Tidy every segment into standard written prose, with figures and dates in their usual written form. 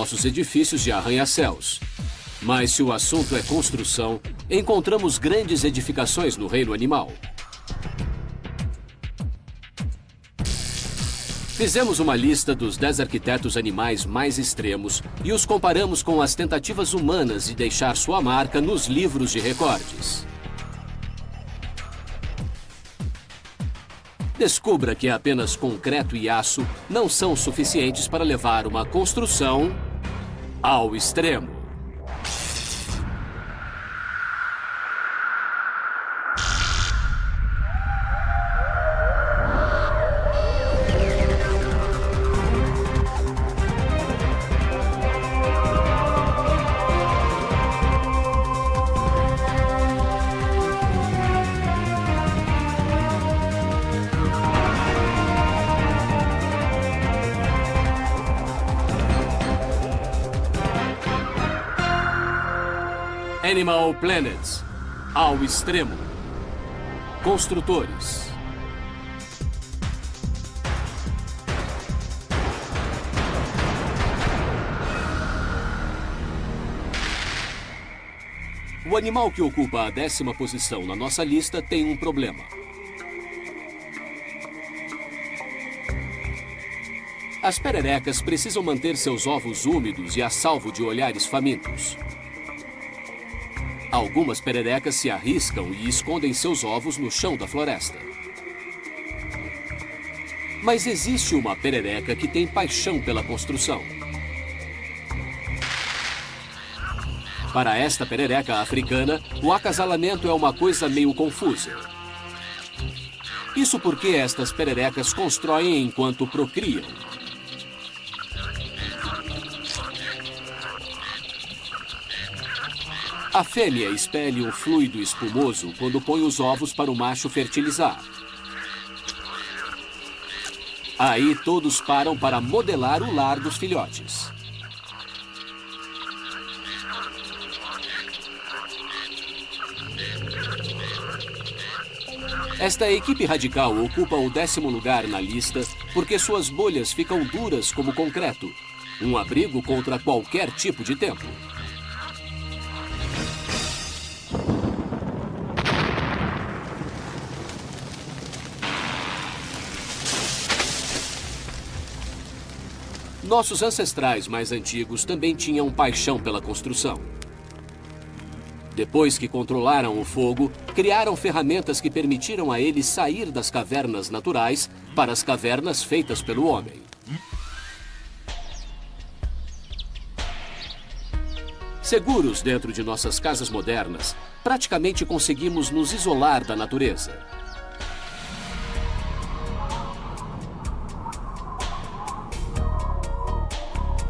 nossos edifícios de arranha-céus. Mas se o assunto é construção, encontramos grandes edificações no reino animal. Fizemos uma lista dos 10 arquitetos animais mais extremos e os comparamos com as tentativas humanas de deixar sua marca nos livros de recordes. Descubra que apenas concreto e aço não são suficientes para levar uma construção ao extremo. Animal Planets, ao extremo. Construtores. O animal que ocupa a 10ª posição na nossa lista tem um problema. As pererecas precisam manter seus ovos úmidos e a salvo de olhares famintos. Algumas pererecas se arriscam e escondem seus ovos no chão da floresta. Mas existe uma perereca que tem paixão pela construção. Para esta perereca africana, o acasalamento é uma coisa meio confusa. Isso porque estas pererecas constroem enquanto procriam. A fêmea expele um fluido espumoso quando põe os ovos para o macho fertilizar. Aí todos param para modelar o lar dos filhotes. Esta equipe radical ocupa o 10º lugar na lista porque suas bolhas ficam duras como concreto, um abrigo contra qualquer tipo de tempo. Nossos ancestrais mais antigos também tinham paixão pela construção. Depois que controlaram o fogo, criaram ferramentas que permitiram a eles sair das cavernas naturais para as cavernas feitas pelo homem. Seguros dentro de nossas casas modernas, praticamente conseguimos nos isolar da natureza.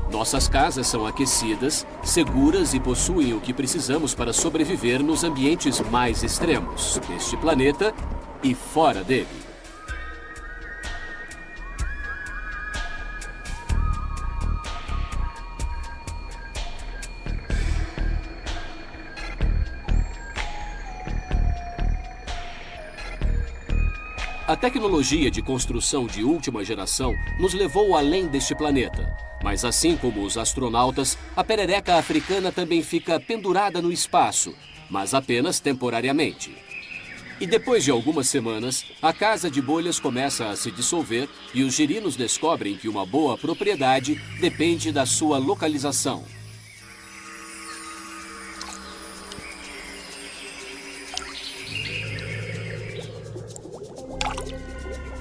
Nossas casas são aquecidas, seguras e possuem o que precisamos para sobreviver nos ambientes mais extremos deste planeta e fora dele. A tecnologia de construção de última geração nos levou além deste planeta. Mas assim como os astronautas, a perereca africana também fica pendurada no espaço, mas apenas temporariamente. E depois de algumas semanas, a casa de bolhas começa a se dissolver e os girinos descobrem que uma boa propriedade depende da sua localização.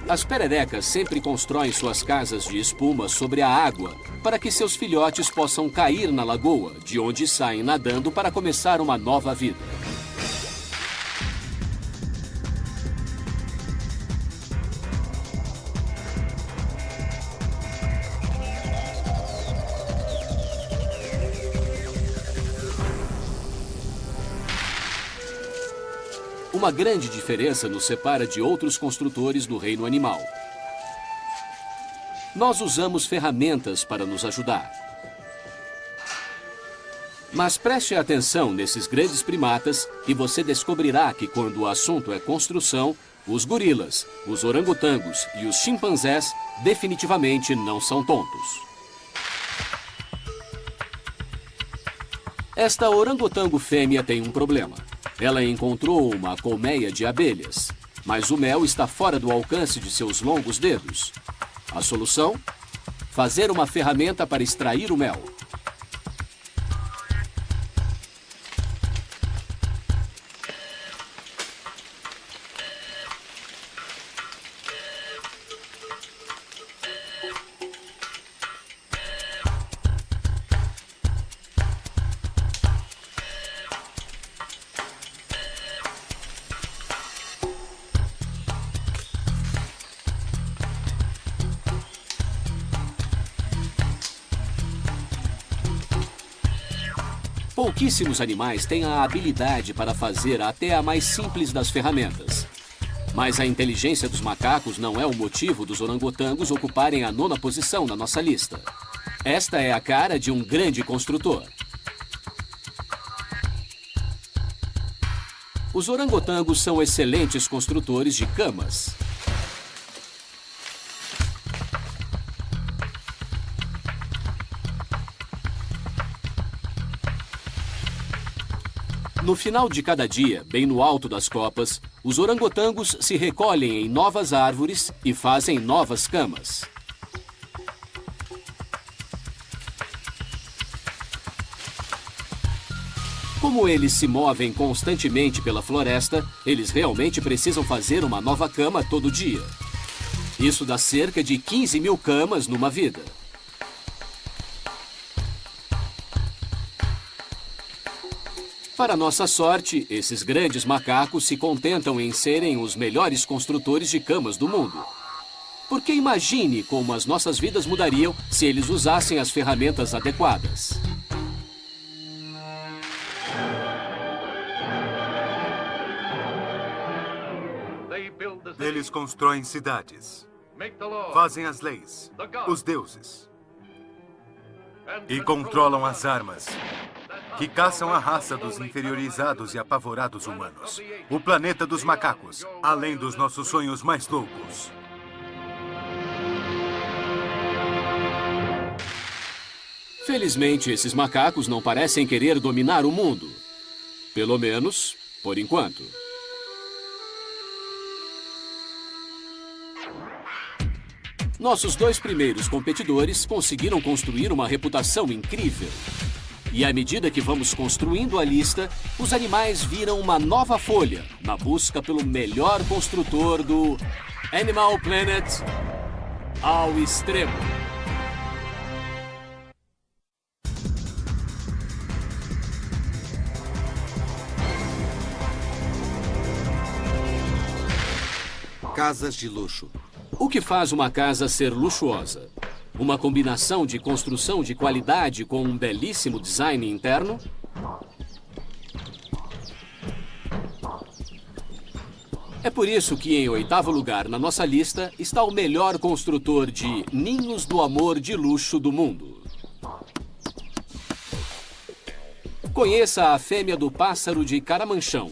As pererecas sempre constroem suas casas de espuma sobre a água para que seus filhotes possam cair na lagoa, de onde saem nadando para começar uma nova vida. Uma grande diferença nos separa de outros construtores do reino animal. Nós usamos ferramentas para nos ajudar. Mas preste atenção nesses grandes primatas e você descobrirá que quando o assunto é construção, os gorilas, os orangotangos e os chimpanzés definitivamente não são tontos. Esta orangotango fêmea tem um problema. Ela encontrou uma colmeia de abelhas, mas o mel está fora do alcance de seus longos dedos. A solução? Fazer uma ferramenta para extrair o mel. Pouquíssimos animais têm a habilidade para fazer até a mais simples das ferramentas. Mas a inteligência dos macacos não é o motivo dos orangotangos ocuparem a 9ª posição na nossa lista. Esta é a cara de um grande construtor. Os orangotangos são excelentes construtores de camas. No final de cada dia, bem no alto das copas, os orangotangos se recolhem em novas árvores e fazem novas camas. Como eles se movem constantemente pela floresta, eles realmente precisam fazer uma nova cama todo dia. Isso dá cerca de 15.000 camas numa vida. Para nossa sorte, esses grandes macacos se contentam em serem os melhores construtores de camas do mundo. Porque imagine como as nossas vidas mudariam se eles usassem as ferramentas adequadas. Eles constroem cidades, fazem as leis, os deuses, e controlam as armas, que caçam a raça dos inferiorizados e apavorados humanos. O planeta dos macacos, além dos nossos sonhos mais loucos. Felizmente, esses macacos não parecem querer dominar o mundo. Pelo menos, por enquanto. Nossos 2 primeiros competidores conseguiram construir uma reputação incrível. E à medida que vamos construindo a lista, os animais viram uma nova folha na busca pelo melhor construtor do Animal Planet ao extremo. Casas de luxo. O que faz uma casa ser luxuosa? Uma combinação de construção de qualidade com um belíssimo design interno? É por isso que em 8º lugar na nossa lista está o melhor construtor de ninhos do amor de luxo do mundo. Conheça a fêmea do pássaro de Caramanchão.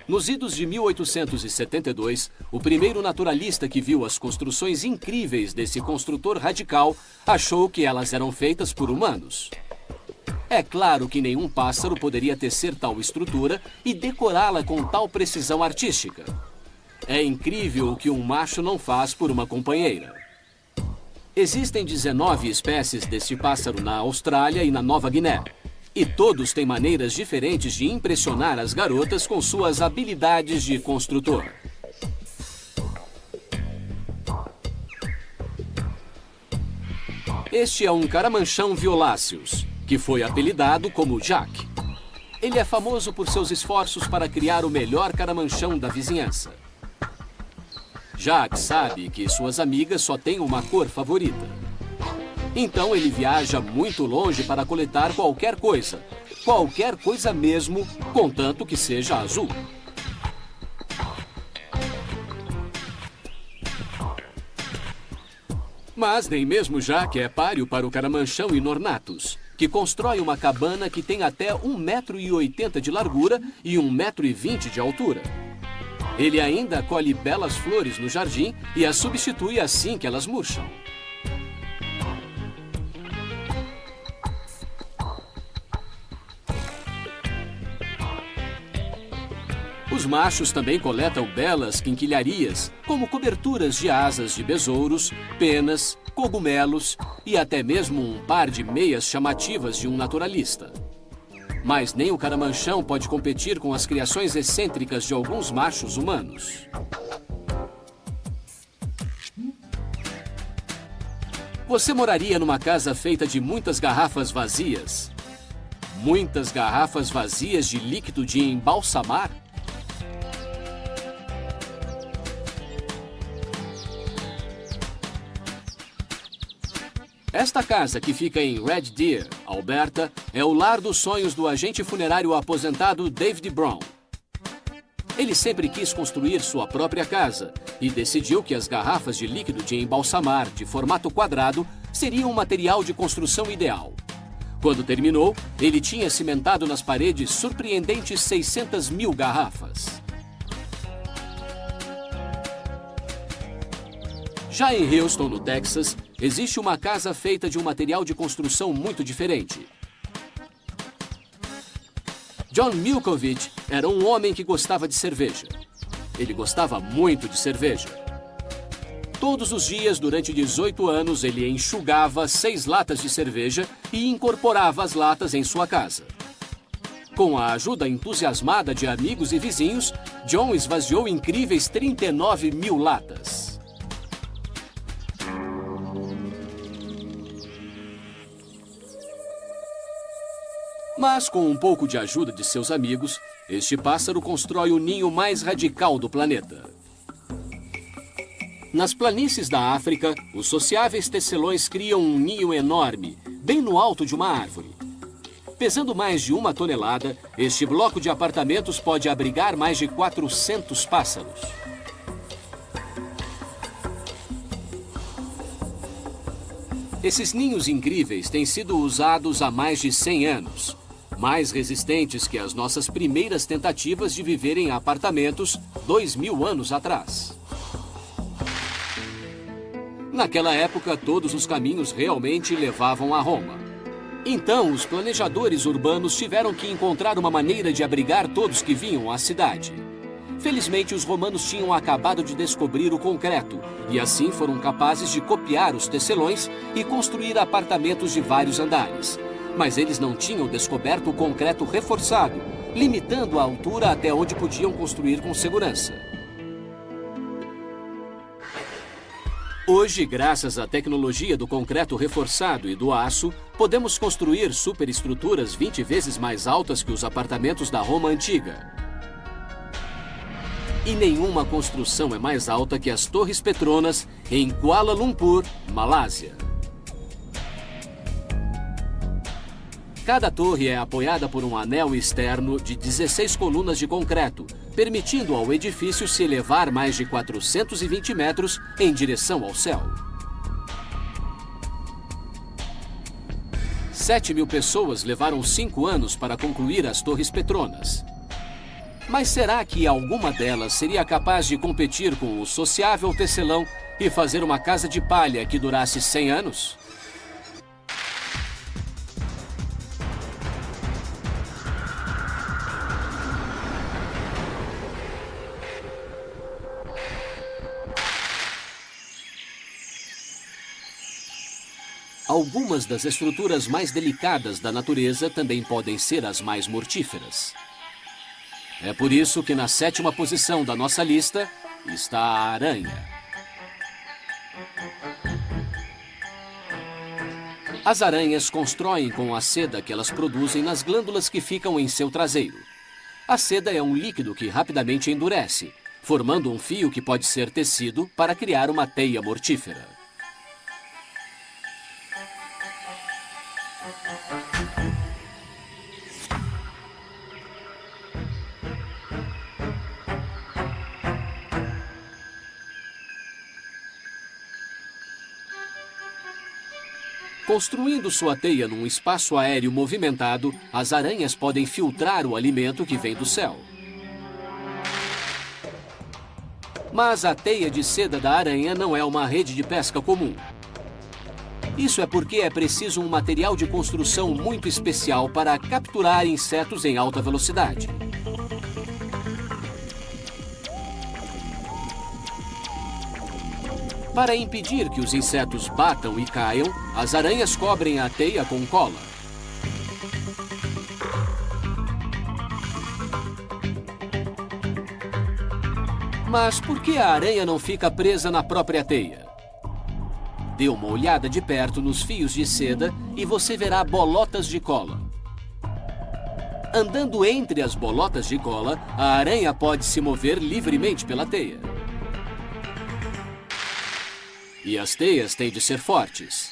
Nos idos de 1872, o primeiro naturalista que viu as construções incríveis desse construtor radical achou que elas eram feitas por humanos. É claro que nenhum pássaro poderia tecer tal estrutura e decorá-la com tal precisão artística. É incrível o que um macho não faz por uma companheira. Existem 19 espécies deste pássaro na Austrália e na Nova Guiné. E todos têm maneiras diferentes de impressionar as garotas com suas habilidades de construtor. Este é um caramanchão violáceos, que foi apelidado como Jack. Ele é famoso por seus esforços para criar o melhor caramanchão da vizinhança. Jack sabe que suas amigas só têm uma cor favorita. Então ele viaja muito longe para coletar qualquer coisa mesmo, contanto que seja azul. Mas nem mesmo Jack é páreo para o caramanchão Inornatus, que constrói uma cabana que tem até 1,80 m de largura e 1,20 m de altura. Ele ainda colhe belas flores no jardim e as substitui assim que elas murcham. Os machos também coletam belas quinquilharias, como coberturas de asas de besouros, penas, cogumelos e até mesmo um par de meias chamativas de um naturalista. Mas nem o caramanchão pode competir com as criações excêntricas de alguns machos humanos. Você moraria numa casa feita de muitas garrafas vazias? Muitas garrafas vazias de líquido de embalsamar? Esta casa, que fica em Red Deer, Alberta, é o lar dos sonhos do agente funerário aposentado David Brown. Ele sempre quis construir sua própria casa e decidiu que as garrafas de líquido de embalsamar de formato quadrado seriam um material de construção ideal. Quando terminou, ele tinha cimentado nas paredes surpreendentes 600 mil garrafas. Já em Houston, no Texas, existe uma casa feita de um material de construção muito diferente. John Milkovich era um homem que gostava de cerveja. Ele gostava muito de cerveja. Todos os dias, durante 18 anos, ele enxugava 6 latas de cerveja e incorporava as latas em sua casa. Com a ajuda entusiasmada de amigos e vizinhos, John esvaziou incríveis 39 mil latas. Mas, com um pouco de ajuda de seus amigos, este pássaro constrói o ninho mais radical do planeta. Nas planícies da África, os sociáveis tecelões criam um ninho enorme, bem no alto de uma árvore. Pesando mais de 1 tonelada, este bloco de apartamentos pode abrigar mais de 400 pássaros. Esses ninhos incríveis têm sido usados há mais de 100 anos. Mais resistentes que as nossas primeiras tentativas de viver em apartamentos 2000 anos atrás. Naquela época, todos os caminhos realmente levavam a Roma. Então, os planejadores urbanos tiveram que encontrar uma maneira de abrigar todos que vinham à cidade. Felizmente, os romanos tinham acabado de descobrir o concreto e assim foram capazes de copiar os tecelões e construir apartamentos de vários andares. Mas eles não tinham descoberto o concreto reforçado, limitando a altura até onde podiam construir com segurança. Hoje, graças à tecnologia do concreto reforçado e do aço, podemos construir superestruturas 20 vezes mais altas que os apartamentos da Roma antiga. E nenhuma construção é mais alta que as Torres Petronas em Kuala Lumpur, Malásia. Cada torre é apoiada por um anel externo de 16 colunas de concreto, permitindo ao edifício se elevar mais de 420 metros em direção ao céu. 7.000 pessoas levaram 5 anos para concluir as Torres Petronas. Mas será que alguma delas seria capaz de competir com o sociável tecelão e fazer uma casa de palha que durasse 100 anos? Algumas das estruturas mais delicadas da natureza também podem ser as mais mortíferas. É por isso que na 7ª posição da nossa lista está a aranha. As aranhas constroem com a seda que elas produzem nas glândulas que ficam em seu traseiro. A seda é um líquido que rapidamente endurece, formando um fio que pode ser tecido para criar uma teia mortífera. Construindo sua teia num espaço aéreo movimentado, as aranhas podem filtrar o alimento que vem do céu. Mas a teia de seda da aranha não é uma rede de pesca comum. Isso é porque é preciso um material de construção muito especial para capturar insetos em alta velocidade. Para impedir que os insetos batam e caiam, as aranhas cobrem a teia com cola. Mas por que a aranha não fica presa na própria teia? Dê uma olhada de perto nos fios de seda e você verá bolotas de cola. Andando entre as bolotas de cola, a aranha pode se mover livremente pela teia. E as teias têm de ser fortes.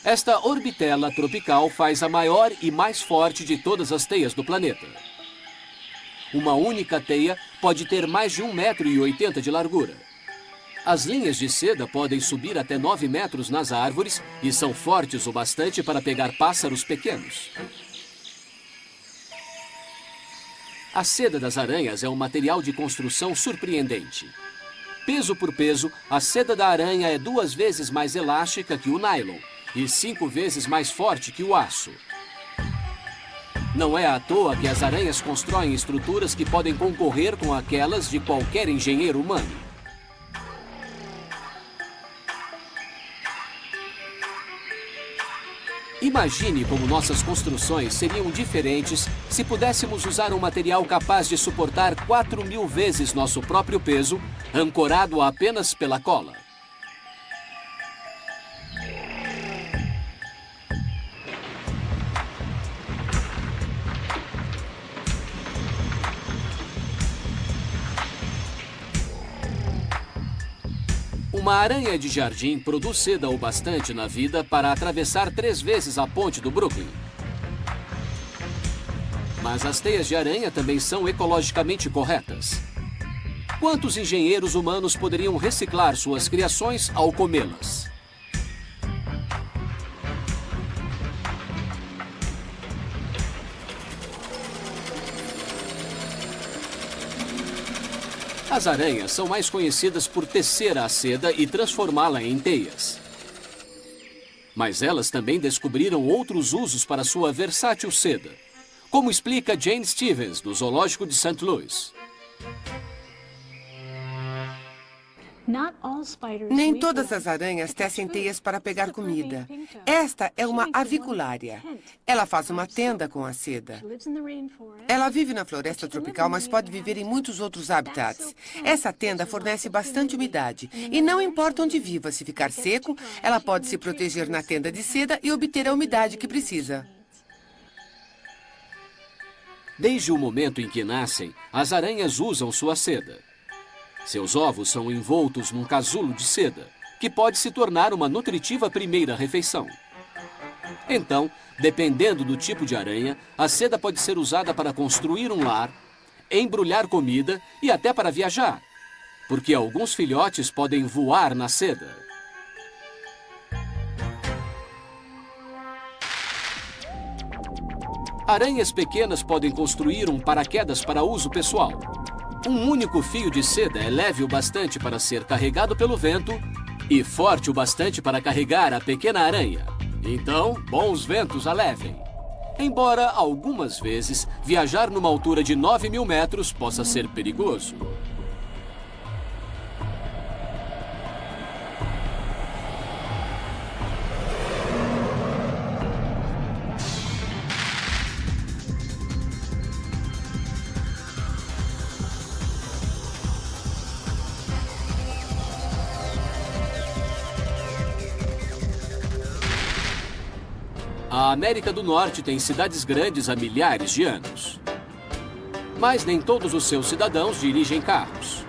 Esta orbitela tropical faz a maior e mais forte de todas as teias do planeta. Uma única teia pode ter mais de 1,80 m de largura. As linhas de seda podem subir até 9 metros nas árvores e são fortes o bastante para pegar pássaros pequenos. A seda das aranhas é um material de construção surpreendente. Peso por peso, a seda da aranha é 2 vezes mais elástica que o nylon e 5 vezes mais forte que o aço. Não é à toa que as aranhas constroem estruturas que podem concorrer com aquelas de qualquer engenheiro humano. Imagine como nossas construções seriam diferentes se pudéssemos usar um material capaz de suportar 4.000 vezes nosso próprio peso, ancorado apenas pela cola. Uma aranha de jardim produz seda o bastante na vida para atravessar 3 vezes a ponte do Brooklyn. Mas as teias de aranha também são ecologicamente corretas. Quantos engenheiros humanos poderiam reciclar suas criações ao comê-las? As aranhas são mais conhecidas por tecer a seda e transformá-la em teias. Mas elas também descobriram outros usos para sua versátil seda, como explica Jane Stevens, do Zoológico de St. Louis. Nem todas as aranhas tecem teias para pegar comida. Esta é uma aviculária. Ela faz uma tenda com a seda. Ela vive na floresta tropical, mas pode viver em muitos outros habitats. Essa tenda fornece bastante umidade. E não importa onde viva, se ficar seco, ela pode se proteger na tenda de seda e obter a umidade que precisa. Desde o momento em que nascem, as aranhas usam sua seda. Seus ovos são envoltos num casulo de seda, que pode se tornar uma nutritiva primeira refeição. Então, dependendo do tipo de aranha, a seda pode ser usada para construir um lar, embrulhar comida e até para viajar, porque alguns filhotes podem voar na seda. Aranhas pequenas podem construir um paraquedas para uso pessoal. Um único fio de seda é leve o bastante para ser carregado pelo vento e forte o bastante para carregar a pequena aranha. Então, bons ventos a levem. Embora, algumas vezes, viajar numa altura de 9.000 metros possa ser perigoso. A América do Norte tem cidades grandes há milhares de anos. Mas nem todos os seus cidadãos dirigem carros.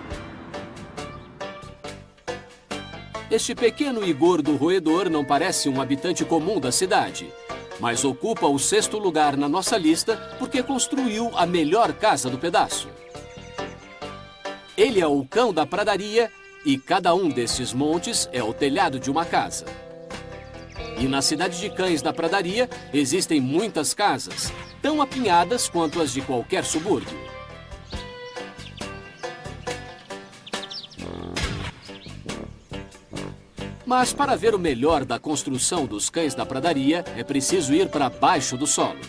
Este pequeno e gordo roedor não parece um habitante comum da cidade, mas ocupa o 6º lugar na nossa lista porque construiu a melhor casa do pedaço. Ele é o cão da pradaria e cada um desses montes é o telhado de uma casa. E na cidade de Cães da Pradaria existem muitas casas, tão apinhadas quanto as de qualquer subúrbio. Mas para ver o melhor da construção dos Cães da Pradaria, é preciso ir para baixo do solo.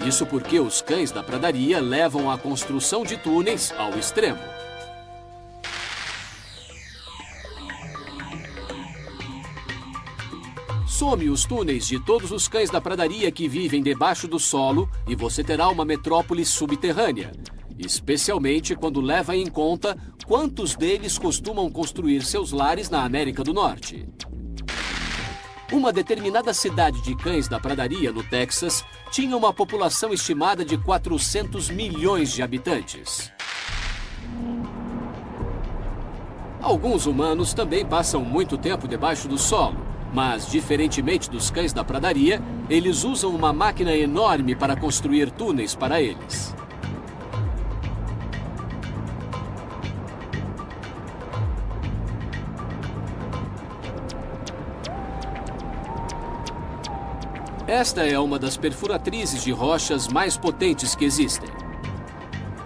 Isso porque os cães da pradaria levam a construção de túneis ao extremo. Some os túneis de todos os cães da pradaria que vivem debaixo do solo e você terá uma metrópole subterrânea, especialmente quando leva em conta quantos deles costumam construir seus lares na América do Norte. Uma determinada cidade de cães da pradaria, no Texas, tinha uma população estimada de 400 milhões de habitantes. Alguns humanos também passam muito tempo debaixo do solo, mas, diferentemente dos cães da pradaria, eles usam uma máquina enorme para construir túneis para eles. Esta é uma das perfuratrizes de rochas mais potentes que existem.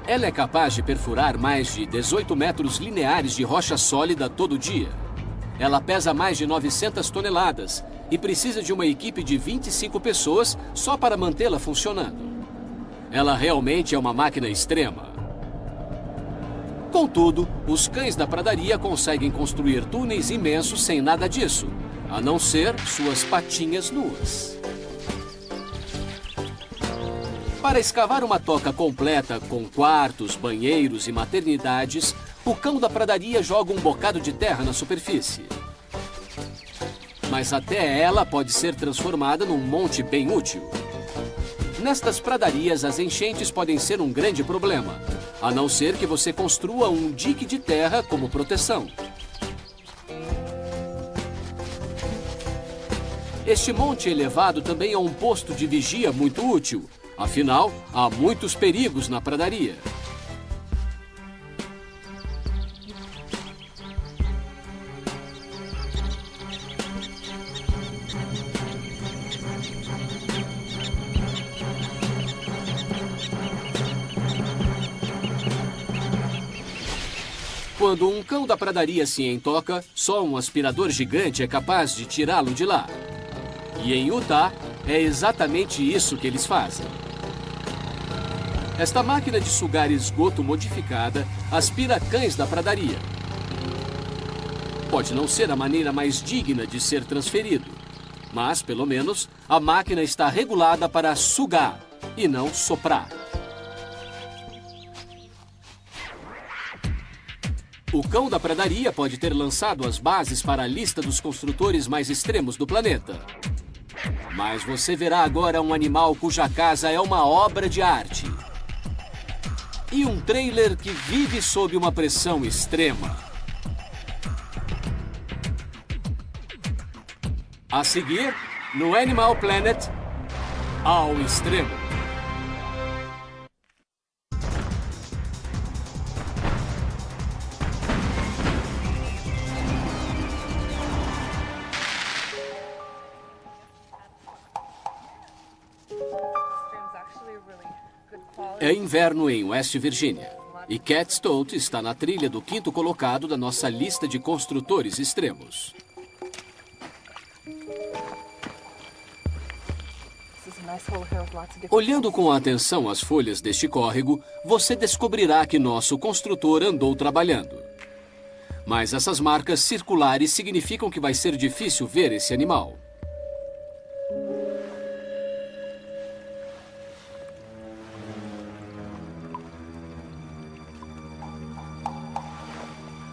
Ela é capaz de perfurar mais de 18 metros lineares de rocha sólida todo dia. Ela pesa mais de 900 toneladas e precisa de uma equipe de 25 pessoas só para mantê-la funcionando. Ela realmente é uma máquina extrema. Contudo, os cães da pradaria conseguem construir túneis imensos sem nada disso, a não ser suas patinhas nuas. Para escavar uma toca completa com quartos, banheiros e maternidades, o cão da pradaria joga um bocado de terra na superfície. Mas até ela pode ser transformada num monte bem útil. Nestas pradarias, as enchentes podem ser um grande problema, a não ser que você construa um dique de terra como proteção. Este monte elevado também é um posto de vigia muito útil. Afinal, há muitos perigos na pradaria. Quando um cão da pradaria se entoca, só um aspirador gigante é capaz de tirá-lo de lá. E em Utah, é exatamente isso que eles fazem. Esta máquina de sugar esgoto modificada aspira cães da pradaria. Pode não ser a maneira mais digna de ser transferido, mas, pelo menos, a máquina está regulada para sugar e não soprar. O cão da pradaria pode ter lançado as bases para a lista dos construtores mais extremos do planeta. Mas você verá agora um animal cuja casa é uma obra de arte. E um trailer que vive sob uma pressão extrema. A seguir, no Animal Planet, ao extremo. É inverno em West Virginia e Cat Stout está na trilha do 5º colocado da nossa lista de construtores extremos. Olhando com atenção as folhas deste córrego, você descobrirá que nosso construtor andou trabalhando. Mas essas marcas circulares significam que vai ser difícil ver esse animal.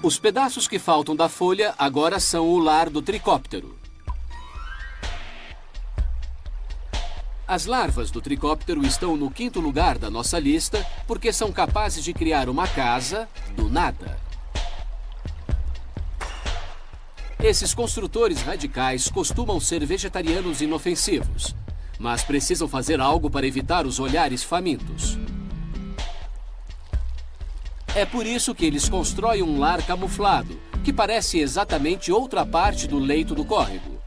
Os pedaços que faltam da folha agora são o lar do tricóptero. As larvas do tricóptero estão no 5º lugar da nossa lista porque são capazes de criar uma casa do nada. Esses construtores radicais costumam ser vegetarianos inofensivos, mas precisam fazer algo para evitar os olhares famintos. É por isso que eles constroem um lar camuflado, que parece exatamente outra parte do leito do córrego.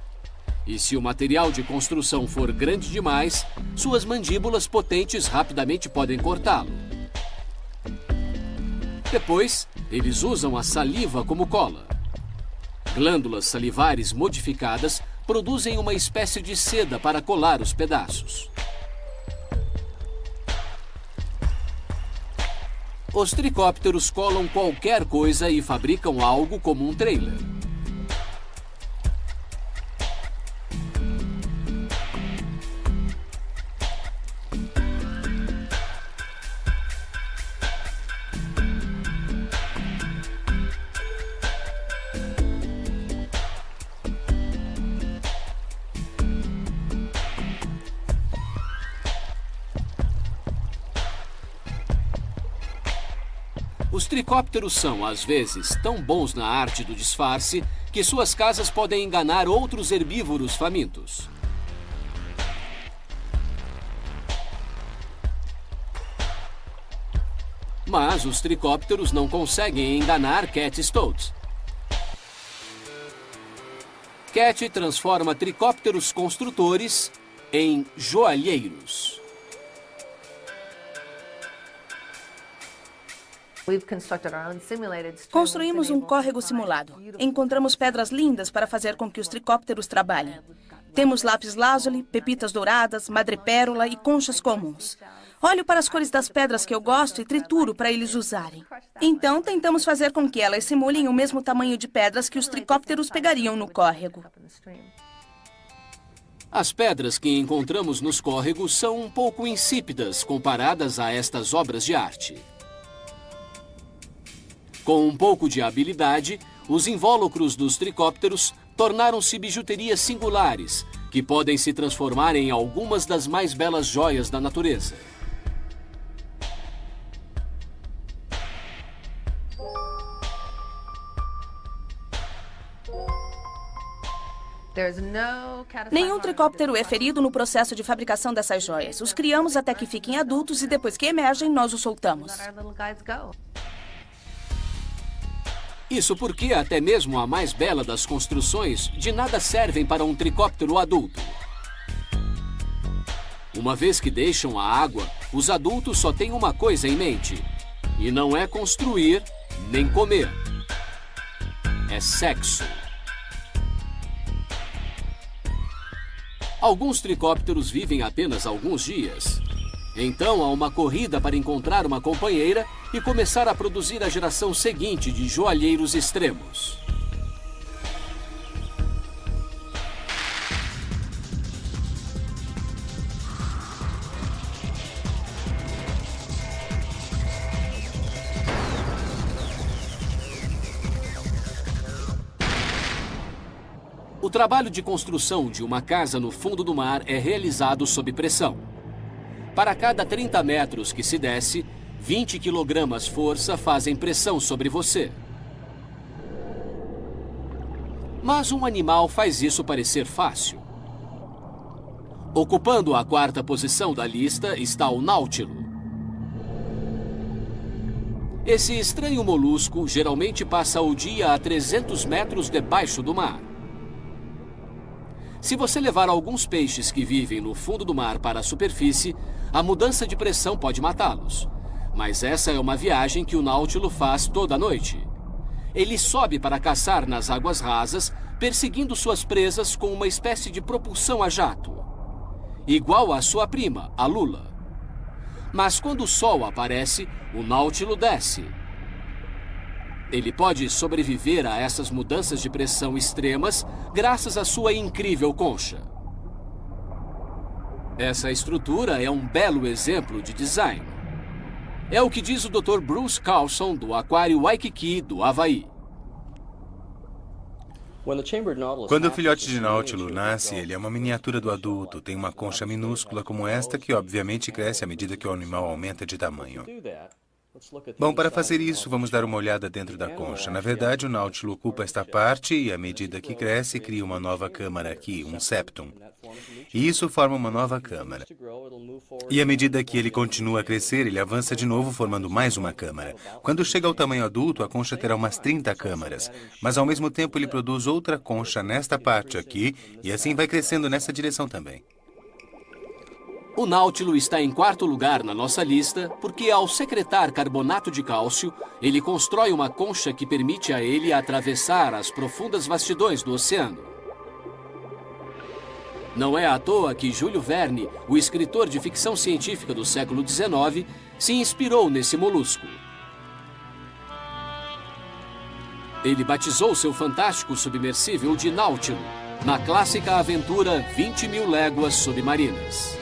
E se o material de construção for grande demais, suas mandíbulas potentes rapidamente podem cortá-lo. Depois, eles usam a saliva como cola. Glândulas salivares modificadas produzem uma espécie de seda para colar os pedaços. Os tricópteros colam qualquer coisa e fabricam algo como um trailer. Os tricópteros são, às vezes, tão bons na arte do disfarce que suas casas podem enganar outros herbívoros famintos. Mas os tricópteros não conseguem enganar Cat Stotz. Cat transforma tricópteros construtores em joalheiros. Construímos um córrego simulado. Encontramos pedras lindas para fazer com que os tricópteros trabalhem. Temos lápis-lazuli, pepitas douradas, madrepérola e conchas comuns. Olho para as cores das pedras que eu gosto e trituro para eles usarem. Então, tentamos fazer com que elas simulem o mesmo tamanho de pedras que os tricópteros pegariam no córrego. As pedras que encontramos nos córregos são um pouco insípidas comparadas a estas obras de arte. Com um pouco de habilidade, os invólucros dos tricópteros tornaram-se bijuterias singulares, que podem se transformar em algumas das mais belas joias da natureza. Nenhum tricóptero é ferido no processo de fabricação dessas joias. Os criamos até que fiquem adultos e depois que emergem, nós os soltamos. Isso porque até mesmo a mais bela das construções de nada servem para um tricóptero adulto. Uma vez que deixam a água, os adultos só têm uma coisa em mente. E não é construir, nem comer. É sexo. Alguns tricópteros vivem apenas alguns dias. Então há uma corrida para encontrar uma companheira e começar a produzir a geração seguinte de joalheiros extremos. O trabalho de construção de uma casa no fundo do mar é realizado sob pressão. Para cada 30 metros que se desce, 20 quilogramas força fazem pressão sobre você. Mas um animal faz isso parecer fácil. Ocupando a 4ª posição da lista está o náutilo. Esse estranho molusco geralmente passa o dia a 300 metros debaixo do mar. Se você levar alguns peixes que vivem no fundo do mar para a superfície, a mudança de pressão pode matá-los. Mas essa é uma viagem que o náutilo faz toda noite. Ele sobe para caçar nas águas rasas, perseguindo suas presas com uma espécie de propulsão a jato. Igual à sua prima, a lula. Mas quando o sol aparece, o náutilo desce. Ele pode sobreviver a essas mudanças de pressão extremas graças à sua incrível concha. Essa estrutura é um belo exemplo de design. É o que diz o Dr. Bruce Carlson, do Aquário Waikiki, do Havaí. Quando o filhote de náutilo nasce, ele é uma miniatura do adulto, tem uma concha minúscula como esta, que obviamente cresce à medida que o animal aumenta de tamanho. Bom, para fazer isso, vamos dar uma olhada dentro da concha. Na verdade, o náutilo ocupa esta parte e, à medida que cresce, cria uma nova câmara aqui, um septum. E isso forma uma nova câmara. E à medida que ele continua a crescer, ele avança de novo, formando mais uma câmara. Quando chega ao tamanho adulto, a concha terá umas 30 câmaras. Mas, ao mesmo tempo, ele produz outra concha nesta parte aqui, e assim vai crescendo nessa direção também. O náutilo está em 4º lugar na nossa lista porque, ao secretar carbonato de cálcio, ele constrói uma concha que permite a ele atravessar as profundas vastidões do oceano. Não é à toa que Júlio Verne, o escritor de ficção científica do século XIX, se inspirou nesse molusco. Ele batizou seu fantástico submersível de Náutilo, na clássica aventura 20.000 Léguas Submarinas.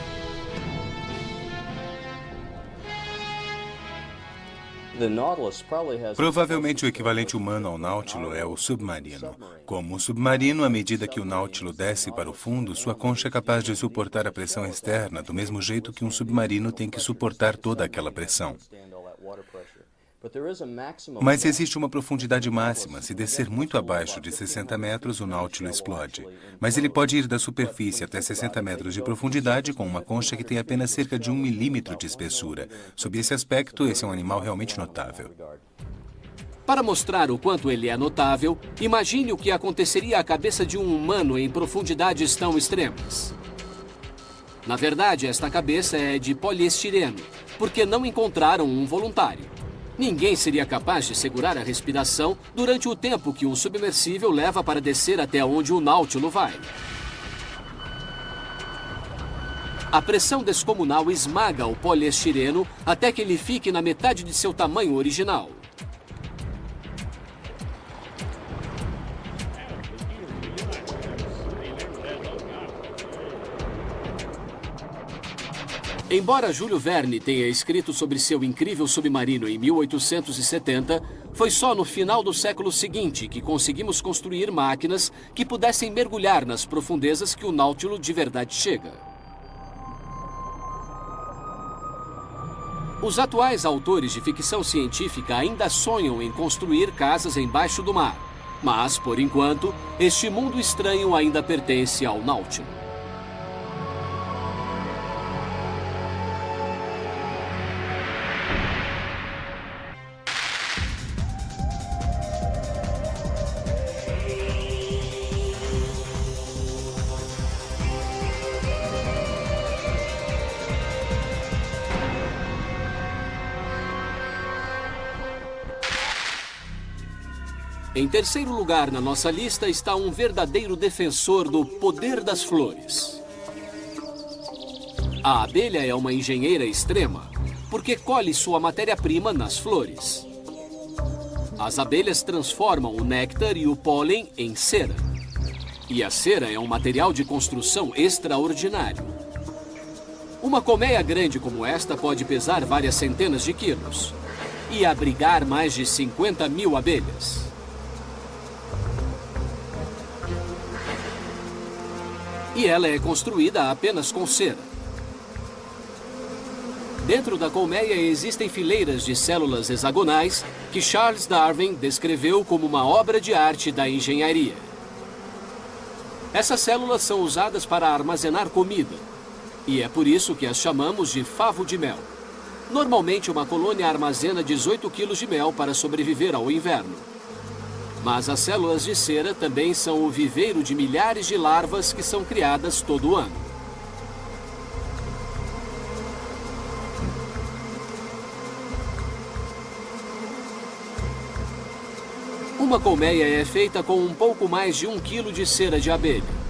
Provavelmente o equivalente humano ao Náutilo é o submarino. Como o submarino, à medida que o Náutilo desce para o fundo, sua concha é capaz de suportar a pressão externa, do mesmo jeito que um submarino tem que suportar toda aquela pressão. Mas existe uma profundidade máxima. Se descer muito abaixo de 60 metros, o Náutilo explode. Mas ele pode ir da superfície até 60 metros de profundidade com uma concha que tem apenas cerca de 1 milímetro de espessura. Sob esse aspecto, esse é um animal realmente notável. Para mostrar o quanto ele é notável, imagine o que aconteceria à cabeça de um humano em profundidades tão extremas. Na verdade, esta cabeça é de poliestireno, porque não encontraram um voluntário. Ninguém seria capaz de segurar a respiração durante o tempo que um submersível leva para descer até onde o Náutilo vai. A pressão descomunal esmaga o poliestireno até que ele fique na metade de seu tamanho original. Embora Júlio Verne tenha escrito sobre seu incrível submarino em 1870, foi só no final do século seguinte que conseguimos construir máquinas que pudessem mergulhar nas profundezas que o Náutilo de verdade chega. Os atuais autores de ficção científica ainda sonham em construir casas embaixo do mar, mas, por enquanto, este mundo estranho ainda pertence ao Náutilo. Em terceiro lugar na nossa lista está um verdadeiro defensor do poder das flores. A abelha é uma engenheira extrema, porque colhe sua matéria-prima nas flores. As abelhas transformam o néctar e o pólen em cera. E a cera é um material de construção extraordinário. Uma colmeia grande como esta pode pesar várias centenas de quilos e abrigar mais de 50.000 abelhas. E ela é construída apenas com cera. Dentro da colmeia existem fileiras de células hexagonais que Charles Darwin descreveu como uma obra de arte da engenharia. Essas células são usadas para armazenar comida, e é por isso que as chamamos de favo de mel. Normalmente, uma colônia armazena 18 quilos de mel para sobreviver ao inverno. Mas as células de cera também são o viveiro de milhares de larvas que são criadas todo ano. Uma colmeia é feita com um pouco mais de 1 quilo de cera de abelha.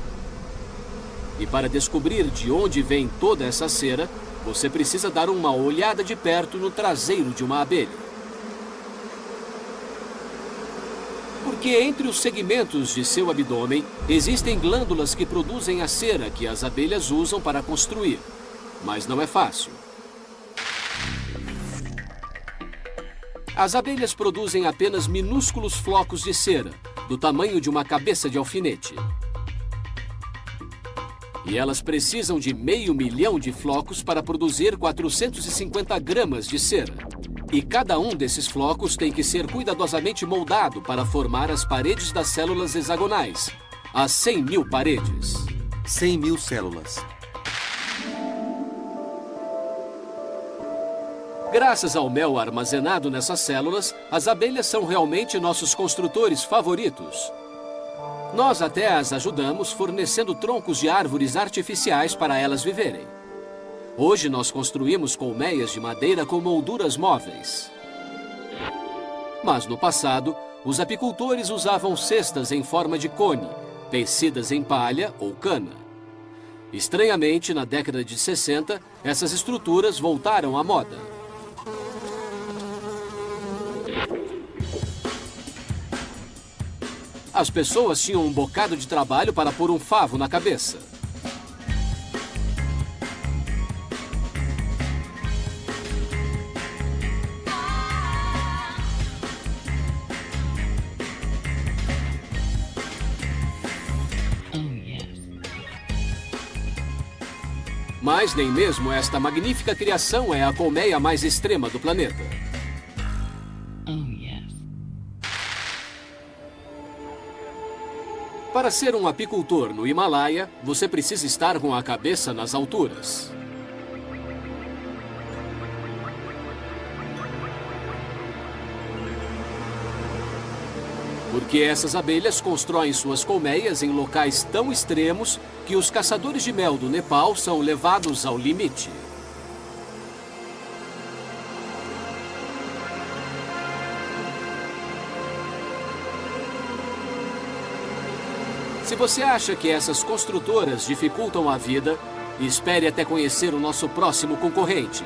E para descobrir de onde vem toda essa cera, você precisa dar uma olhada de perto no traseiro de uma abelha. Porque entre os segmentos de seu abdômen existem glândulas que produzem a cera que as abelhas usam para construir. Mas não é fácil. As abelhas produzem apenas minúsculos flocos de cera, do tamanho de uma cabeça de alfinete. E elas precisam de 500 mil de flocos para produzir 450 gramas de cera. E cada um desses flocos tem que ser cuidadosamente moldado para formar as paredes das células hexagonais, as 100.000 paredes. 100.000 células. Graças ao mel armazenado nessas células, as abelhas são realmente nossos construtores favoritos. Nós até as ajudamos fornecendo troncos de árvores artificiais para elas viverem. Hoje nós construímos colmeias de madeira com molduras móveis. Mas no passado, os apicultores usavam cestas em forma de cone, tecidas em palha ou cana. Estranhamente, na década de 60, essas estruturas voltaram à moda. As pessoas tinham um bocado de trabalho para pôr um favo na cabeça. Mas nem mesmo esta magnífica criação é a colmeia mais extrema do planeta. Para ser um apicultor no Himalaia, você precisa estar com a cabeça nas alturas. Porque essas abelhas constroem suas colmeias em locais tão extremos que os caçadores de mel do Nepal são levados ao limite. Se você acha que essas construtoras dificultam a vida, espere até conhecer o nosso próximo concorrente.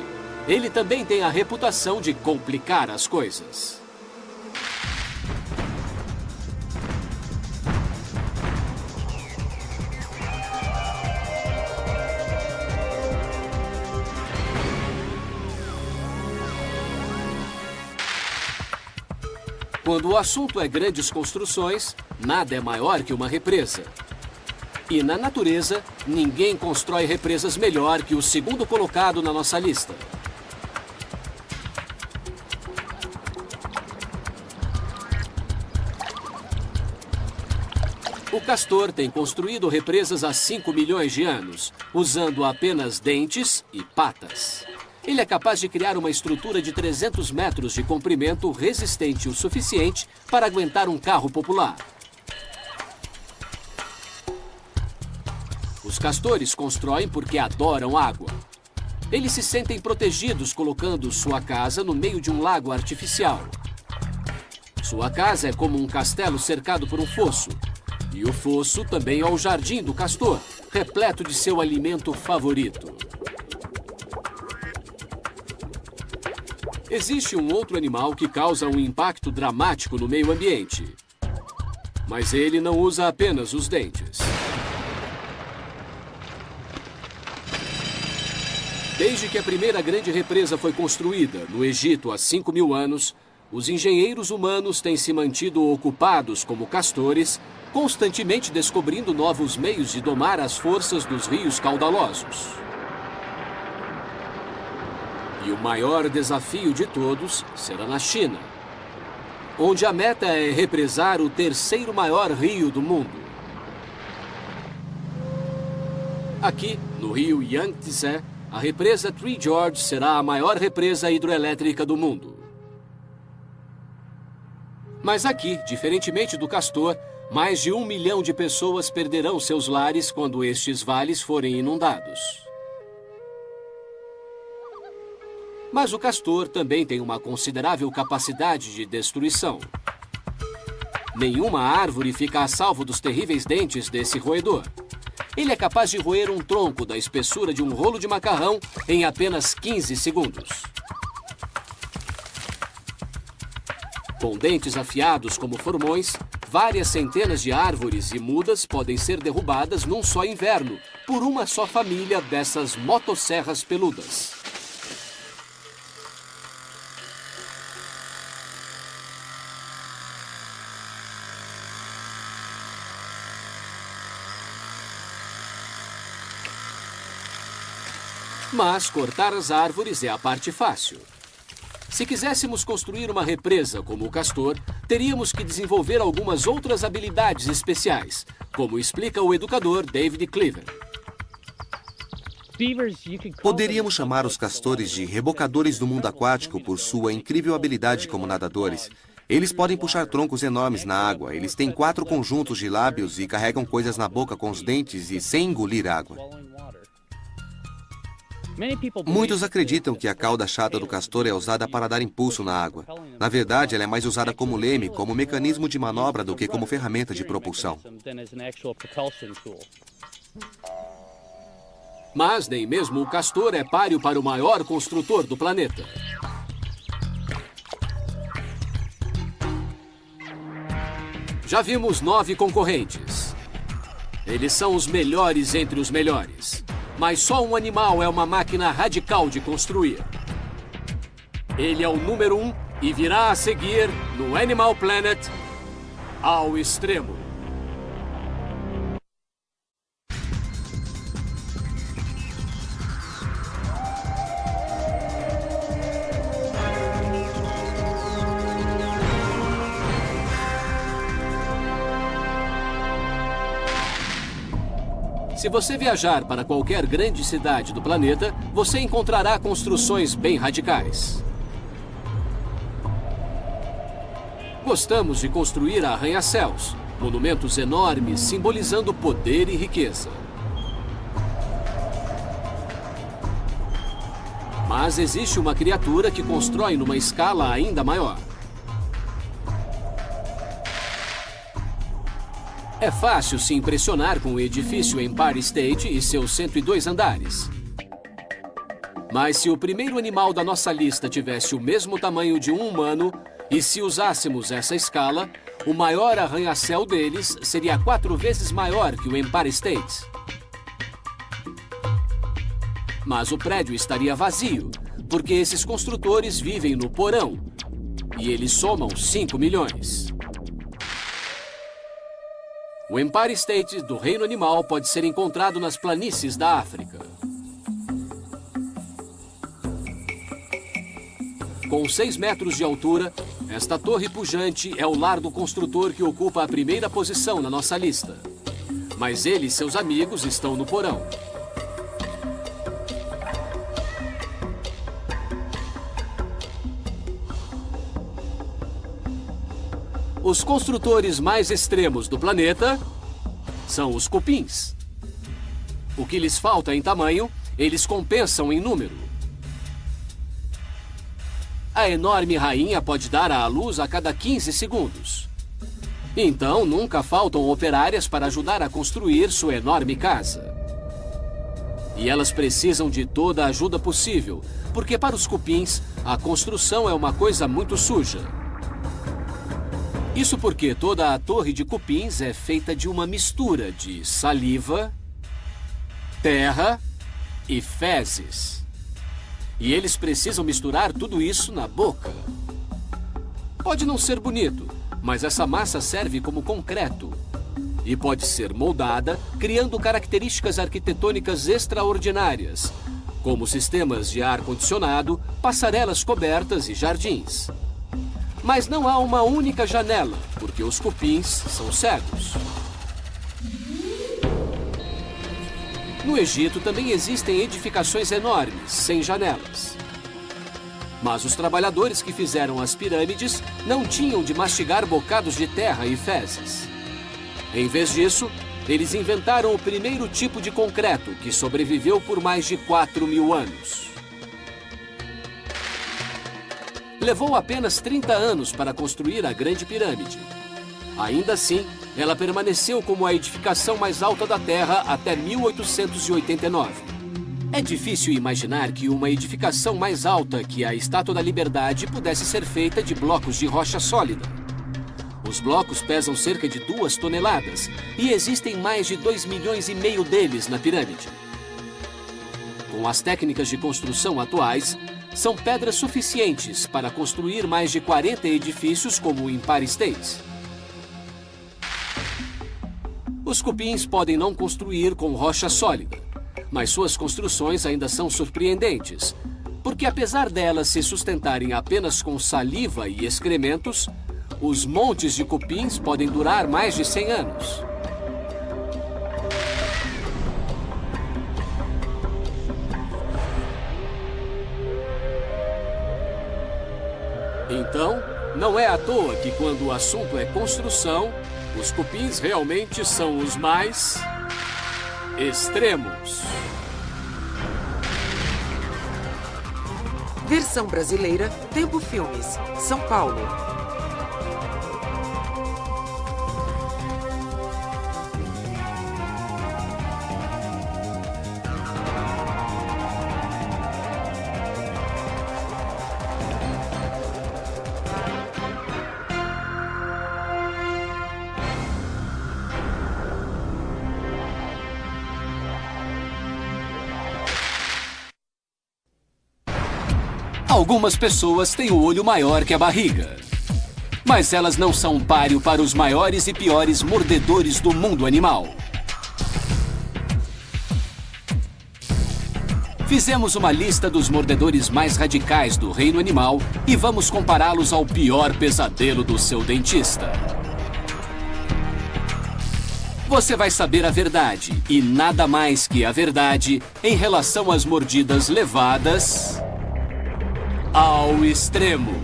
Ele também tem a reputação de complicar as coisas. Quando o assunto é grandes construções, nada é maior que uma represa. E na natureza, ninguém constrói represas melhor que o segundo colocado na nossa lista. O castor tem construído represas há 5 milhões de anos, usando apenas dentes e patas. Ele é capaz de criar uma estrutura de 300 metros de comprimento resistente o suficiente para aguentar um carro popular. Os castores constroem porque adoram água. Eles se sentem protegidos colocando sua casa no meio de um lago artificial. Sua casa é como um castelo cercado por um fosso. E o fosso também é o jardim do castor, repleto de seu alimento favorito. Existe um outro animal que causa um impacto dramático no meio ambiente. Mas ele não usa apenas os dentes. Desde que a primeira grande represa foi construída no Egito há 5.000 anos, os engenheiros humanos têm se mantido ocupados como castores, constantemente descobrindo novos meios de domar as forças dos rios caudalosos. E o maior desafio de todos será na China, onde a meta é represar o terceiro maior rio do mundo. Aqui, no rio Yangtze, a represa Three Gorges será a maior represa hidroelétrica do mundo. Mas aqui, diferentemente do castor, mais de 1 milhão de pessoas perderão seus lares quando estes vales forem inundados. Mas o castor também tem uma considerável capacidade de destruição. Nenhuma árvore fica a salvo dos terríveis dentes desse roedor. Ele é capaz de roer um tronco da espessura de um rolo de macarrão em apenas 15 segundos. Com dentes afiados como formões, várias centenas de árvores e mudas podem ser derrubadas num só inverno por uma só família dessas motosserras peludas. Mas cortar as árvores é a parte fácil. Se quiséssemos construir uma represa como o castor, teríamos que desenvolver algumas outras habilidades especiais, como explica o educador David Cleaver. Poderíamos chamar os castores de rebocadores do mundo aquático por sua incrível habilidade como nadadores. Eles podem puxar troncos enormes na água, eles têm 4 conjuntos de lábios e carregam coisas na boca com os dentes e sem engolir água. Muitos acreditam que a cauda chata do castor é usada para dar impulso na água. Na verdade, ela é mais usada como leme, como mecanismo de manobra do que como ferramenta de propulsão. Mas nem mesmo o castor é páreo para o maior construtor do planeta. Já vimos 9 concorrentes. Eles são os melhores entre os melhores. Mas só um animal é uma máquina radical de construir. Ele é o número 1 e virá a seguir no Animal Planet ao extremo. Se você viajar para qualquer grande cidade do planeta, você encontrará construções bem radicais. Gostamos de construir arranha-céus, monumentos enormes simbolizando poder e riqueza. Mas existe uma criatura que constrói numa escala ainda maior. É fácil se impressionar com o edifício Empire State e seus 102 andares. Mas se o primeiro animal da nossa lista tivesse o mesmo tamanho de um humano, e se usássemos essa escala, o maior arranha-céu deles seria 4 vezes maior que o Empire State. Mas o prédio estaria vazio, porque esses construtores vivem no porão, e eles somam 5 milhões. O Empire State do Reino Animal pode ser encontrado nas planícies da África. Com 6 metros de altura, esta torre pujante é o lar do construtor que ocupa a primeira posição na nossa lista. Mas ele e seus amigos estão no porão. Os construtores mais extremos do planeta são os cupins. O que lhes falta em tamanho, eles compensam em número. A enorme rainha pode dar à luz a cada 15 segundos. Então, nunca faltam operárias para ajudar a construir sua enorme casa. E elas precisam de toda a ajuda possível, porque para os cupins, a construção é uma coisa muito suja. Isso porque toda a torre de cupins é feita de uma mistura de saliva, terra e fezes. E eles precisam misturar tudo isso na boca. Pode não ser bonito, mas essa massa serve como concreto. E pode ser moldada, criando características arquitetônicas extraordinárias, como sistemas de ar-condicionado, passarelas cobertas e jardins. Mas não há uma única janela, porque os cupins são cegos. No Egito também existem edificações enormes, sem janelas. Mas os trabalhadores que fizeram as pirâmides não tinham de mastigar bocados de terra e fezes. Em vez disso, eles inventaram o primeiro tipo de concreto, que sobreviveu por mais de 4.000 anos. Levou apenas 30 anos para construir a Grande Pirâmide. Ainda assim, ela permaneceu como a edificação mais alta da Terra até 1889. É difícil imaginar que uma edificação mais alta que a Estátua da Liberdade pudesse ser feita de blocos de rocha sólida. Os blocos pesam cerca de 2 toneladas e existem mais de 2,5 milhões deles na pirâmide. Com as técnicas de construção atuais, são pedras suficientes para construir mais de 40 edifícios como o Empire State. Os cupins podem não construir com rocha sólida, mas suas construções ainda são surpreendentes, porque apesar delas se sustentarem apenas com saliva e excrementos, os montes de cupins podem durar mais de 100 anos. Então, não é à toa que quando o assunto é construção, os cupins realmente são os mais extremos. Versão brasileira, Tempo Filmes, São Paulo. Algumas pessoas têm o olho maior que a barriga. Mas elas não são páreo para os maiores e piores mordedores do mundo animal. Fizemos uma lista dos mordedores mais radicais do reino animal e vamos compará-los ao pior pesadelo do seu dentista. Você vai saber a verdade, e nada mais que a verdade, em relação às mordidas levadas ao extremo.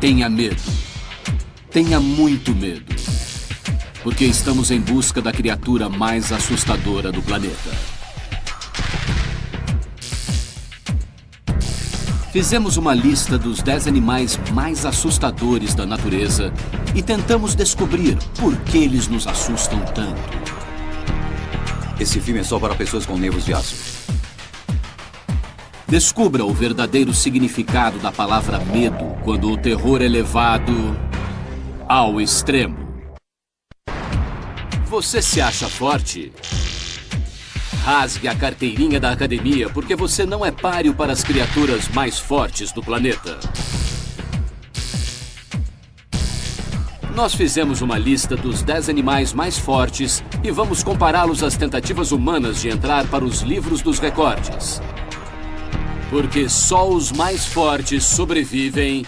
Tenha medo. Tenha muito medo. Porque estamos em busca da criatura mais assustadora do planeta. Fizemos uma lista dos 10 animais mais assustadores da natureza e tentamos descobrir por que eles nos assustam tanto. Esse filme é só para pessoas com nervos de aço. Descubra o verdadeiro significado da palavra medo quando o terror é levado ao extremo. Você se acha forte? Rasgue a carteirinha da academia porque você não é páreo para as criaturas mais fortes do planeta. Nós fizemos uma lista dos 10 animais mais fortes e vamos compará-los às tentativas humanas de entrar para os livros dos recordes. Porque só os mais fortes sobrevivem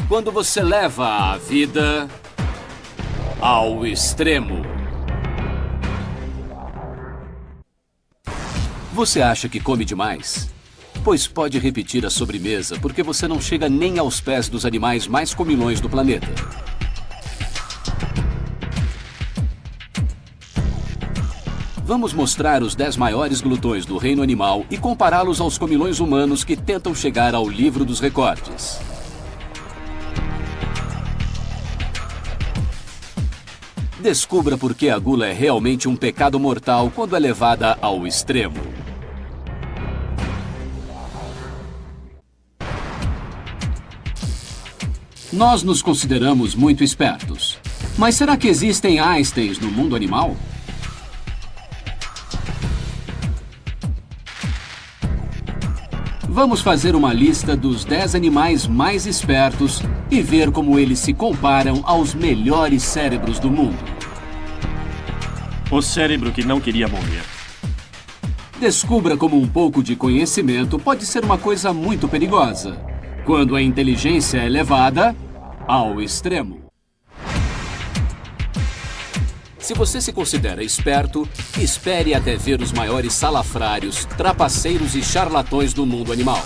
quando você leva a vida ao extremo. Você acha que come demais? Pois pode repetir a sobremesa, porque você não chega nem aos pés dos animais mais comilões do planeta. Vamos mostrar os 10 maiores glutões do reino animal e compará-los aos comilões humanos que tentam chegar ao livro dos recordes. Descubra por que a gula é realmente um pecado mortal quando é levada ao extremo. Nós nos consideramos muito espertos. Mas será que existem Einsteins no mundo animal? Vamos fazer uma lista dos 10 animais mais espertos e ver como eles se comparam aos melhores cérebros do mundo. O cérebro que não queria morrer. Descubra como um pouco de conhecimento pode ser uma coisa muito perigosa, quando a inteligência é levada ao extremo. Se você se considera esperto, espere até ver os maiores salafrários, trapaceiros e charlatões do mundo animal.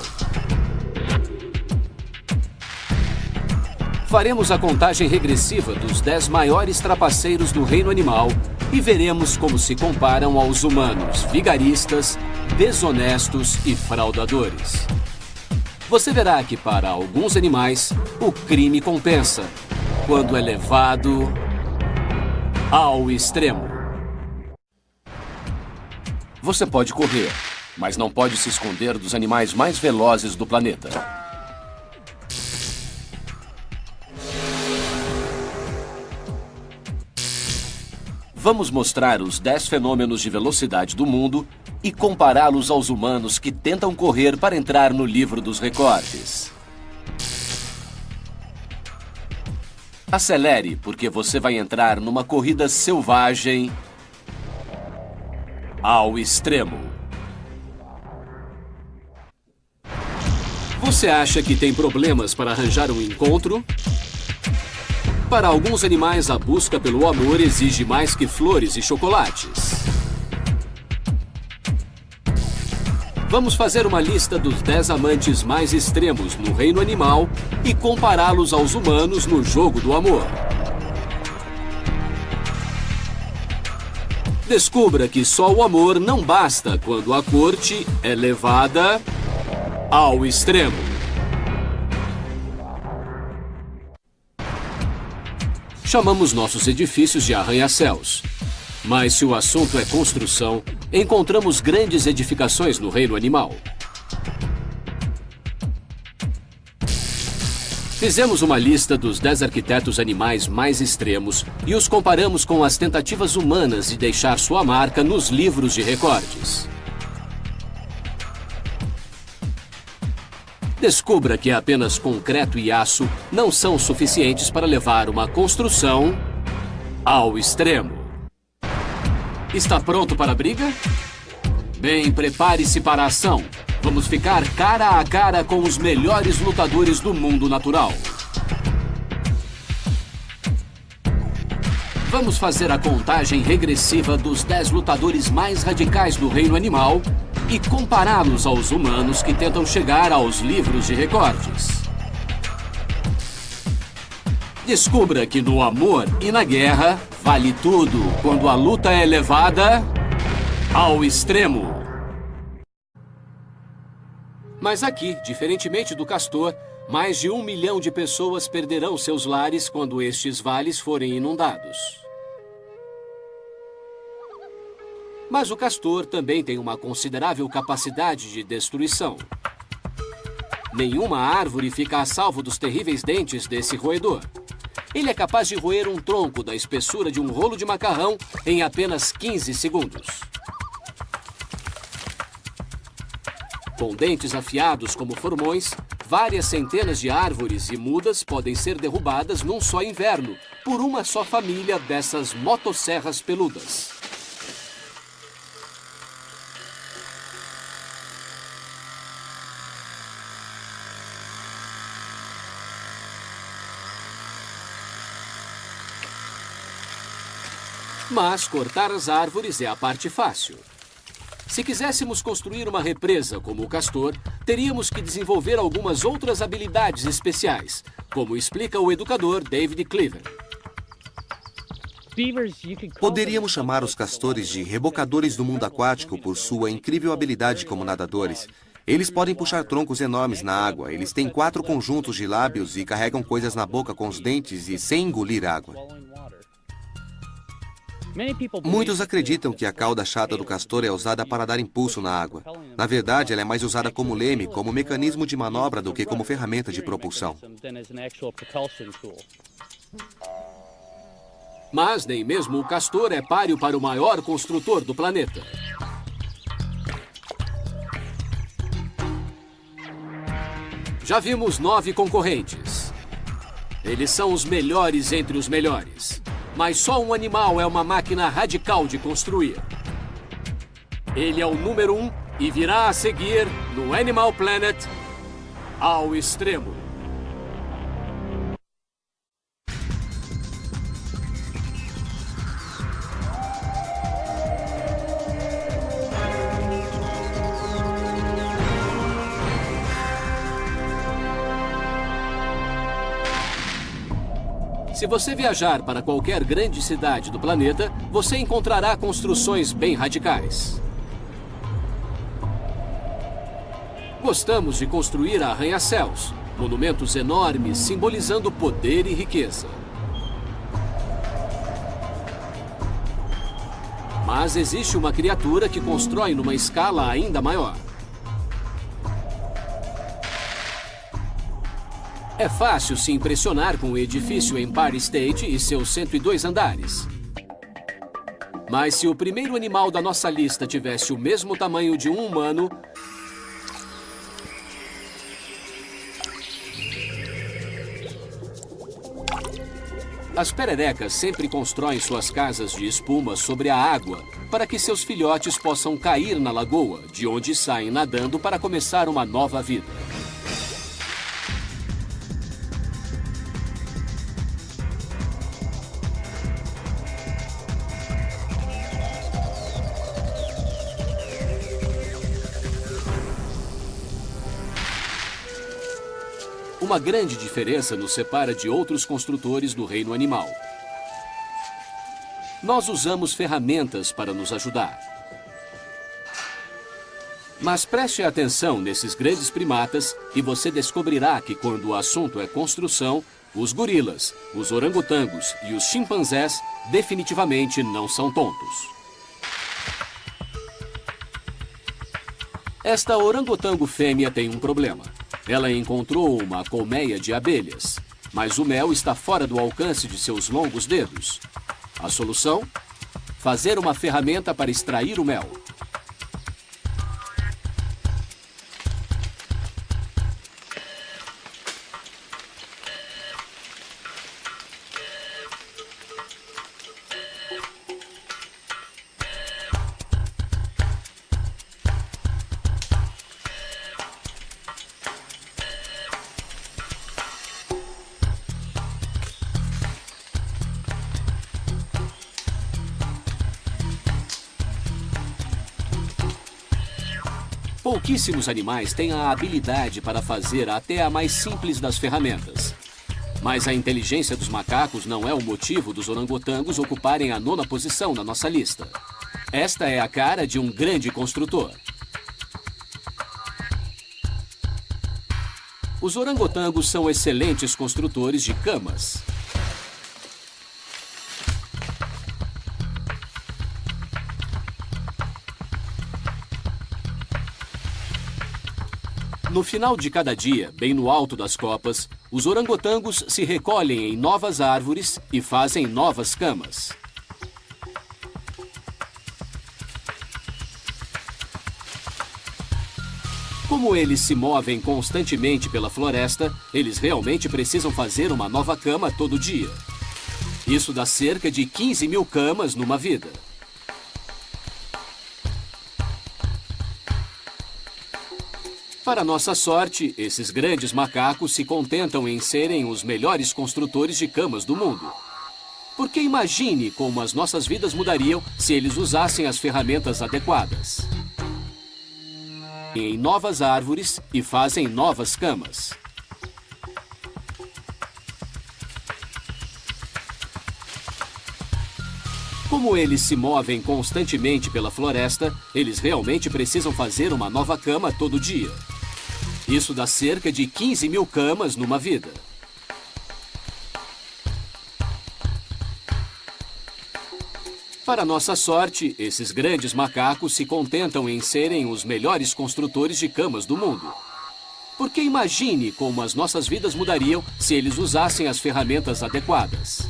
Faremos a contagem regressiva dos 10 maiores trapaceiros do reino animal e veremos como se comparam aos humanos vigaristas, desonestos e fraudadores. Você verá que para alguns animais, o crime compensa quando é levado ao extremo. Você pode correr, mas não pode se esconder dos animais mais velozes do planeta. Vamos mostrar os 10 fenômenos de velocidade do mundo e compará-los aos humanos que tentam correr para entrar no livro dos recordes. Acelere, porque você vai entrar numa corrida selvagem ao extremo. Você acha que tem problemas para arranjar um encontro? Para alguns animais, a busca pelo amor exige mais que flores e chocolates. Vamos fazer uma lista dos 10 amantes mais extremos no reino animal e compará-los aos humanos no jogo do amor. Descubra que só o amor não basta quando a corte é levada ao extremo. Chamamos nossos edifícios de arranha-céus. Mas se o assunto é construção, encontramos grandes edificações no reino animal. Fizemos uma lista dos 10 arquitetos animais mais extremos e os comparamos com as tentativas humanas de deixar sua marca nos livros de recordes. Descubra que apenas concreto e aço não são suficientes para levar uma construção ao extremo. Está pronto para a briga? Bem, prepare-se para a ação. Vamos ficar cara a cara com os melhores lutadores do mundo natural. Vamos fazer a contagem regressiva dos 10 lutadores mais radicais do reino animal e compará-los aos humanos que tentam chegar aos livros de recordes. Descubra que no amor e na guerra vale tudo quando a luta é levada ao extremo. Mas aqui, diferentemente do castor, mais de 1 milhão de pessoas perderão seus lares quando estes vales forem inundados. Mas o castor também tem uma considerável capacidade de destruição. Nenhuma árvore fica a salvo dos terríveis dentes desse roedor. Ele é capaz de roer um tronco da espessura de um rolo de macarrão em apenas 15 segundos. Com dentes afiados como formões, várias centenas de árvores e mudas podem ser derrubadas num só inverno por uma só família dessas motosserras peludas. Mas cortar as árvores é a parte fácil. Se quiséssemos construir uma represa como o castor, teríamos que desenvolver algumas outras habilidades especiais, como explica o educador David Cleaver. Poderíamos chamar os castores de rebocadores do mundo aquático por sua incrível habilidade como nadadores. Eles podem puxar troncos enormes na água, eles têm 4 conjuntos de lábios e carregam coisas na boca com os dentes e sem engolir água. Muitos acreditam que a cauda chata do castor é usada para dar impulso na água. Na verdade, ela é mais usada como leme, como mecanismo de manobra do que como ferramenta de propulsão. Mas nem mesmo o castor é páreo para o maior construtor do planeta. Já vimos 9 concorrentes. Eles são os melhores entre os melhores. Mas só um animal é uma máquina radical de construir. Ele é o número 1 e virá a seguir no Animal Planet ao extremo. Se você viajar para qualquer grande cidade do planeta, você encontrará construções bem radicais. Gostamos de construir arranha-céus, monumentos enormes simbolizando poder e riqueza. Mas existe uma criatura que constrói numa escala ainda maior. É fácil se impressionar com o edifício Empire State e seus 102 andares. Mas se o primeiro animal da nossa lista tivesse o mesmo tamanho de um humano, as pererecas sempre constroem suas casas de espuma sobre a água para que seus filhotes possam cair na lagoa, de onde saem nadando para começar uma nova vida. Uma grande diferença nos separa de outros construtores do reino animal. Nós usamos ferramentas para nos ajudar. Mas preste atenção nesses grandes primatas e você descobrirá que quando o assunto é construção, os gorilas, os orangotangos e os chimpanzés definitivamente não são tontos. Esta orangotango fêmea tem um problema. Ela encontrou uma colmeia de abelhas, mas o mel está fora do alcance de seus longos dedos. A solução? Fazer uma ferramenta para extrair o mel. Pouquíssimos animais têm a habilidade para fazer até a mais simples das ferramentas. Mas a inteligência dos macacos não é o motivo dos orangotangos ocuparem a 9ª posição na nossa lista. Esta é a cara de um grande construtor. Os orangotangos são excelentes construtores de camas. No final de cada dia, bem no alto das copas, os orangotangos se recolhem em novas árvores e fazem novas camas. Como eles se movem constantemente pela floresta, eles realmente precisam fazer uma nova cama todo dia. Isso dá cerca de 15.000 camas numa vida. Para nossa sorte, esses grandes macacos se contentam em serem os melhores construtores de camas do mundo. Porque imagine como as nossas vidas mudariam se eles usassem as ferramentas adequadas. Em novas árvores e fazem novas camas. Como eles se movem constantemente pela floresta, eles realmente precisam fazer uma nova cama todo dia. Isso dá cerca de 15.000 camas numa vida. Para nossa sorte, esses grandes macacos se contentam em serem os melhores construtores de camas do mundo. Porque imagine como as nossas vidas mudariam se eles usassem as ferramentas adequadas.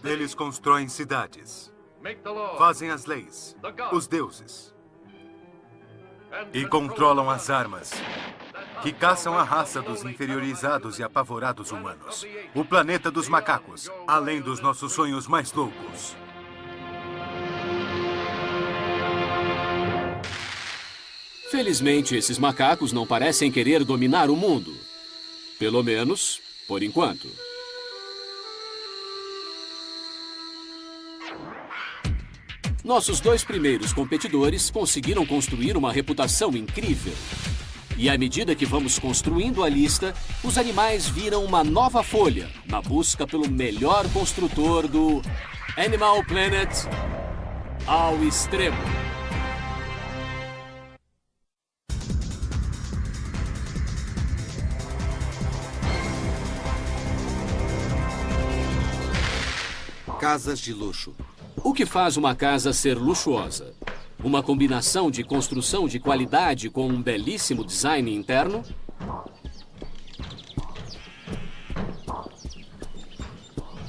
Eles constroem cidades, fazem as leis, os deuses, e controlam as armas, que caçam a raça dos inferiorizados e apavorados humanos. O planeta dos macacos, além dos nossos sonhos mais loucos. Felizmente, esses macacos não parecem querer dominar o mundo. Pelo menos, por enquanto. Nossos 2 primeiros competidores conseguiram construir uma reputação incrível. E à medida que vamos construindo a lista, os animais viram uma nova folha na busca pelo melhor construtor do Animal Planet ao extremo. Casas de luxo. O que faz uma casa ser luxuosa? Uma combinação de construção de qualidade com um belíssimo design interno?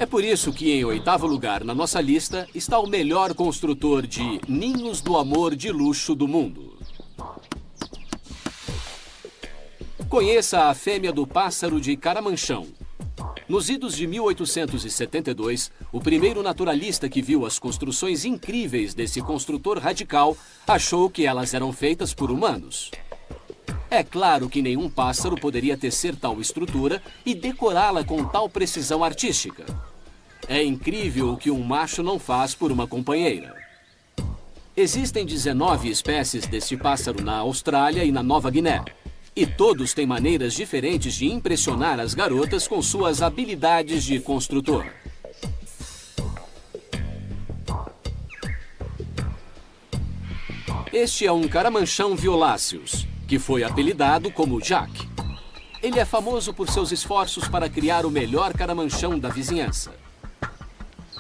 É por isso que em 8º lugar na nossa lista está o melhor construtor de ninhos do amor de luxo do mundo. Conheça a fêmea do pássaro de caramanchão. Nos idos de 1872, o primeiro naturalista que viu as construções incríveis desse construtor radical achou que elas eram feitas por humanos. É claro que nenhum pássaro poderia tecer tal estrutura e decorá-la com tal precisão artística. É incrível o que um macho não faz por uma companheira. Existem 19 espécies deste pássaro na Austrália e na Nova Guiné. E todos têm maneiras diferentes de impressionar as garotas com suas habilidades de construtor. Este é um caramanchão violáceos, que foi apelidado como Jack. Ele é famoso por seus esforços para criar o melhor caramanchão da vizinhança.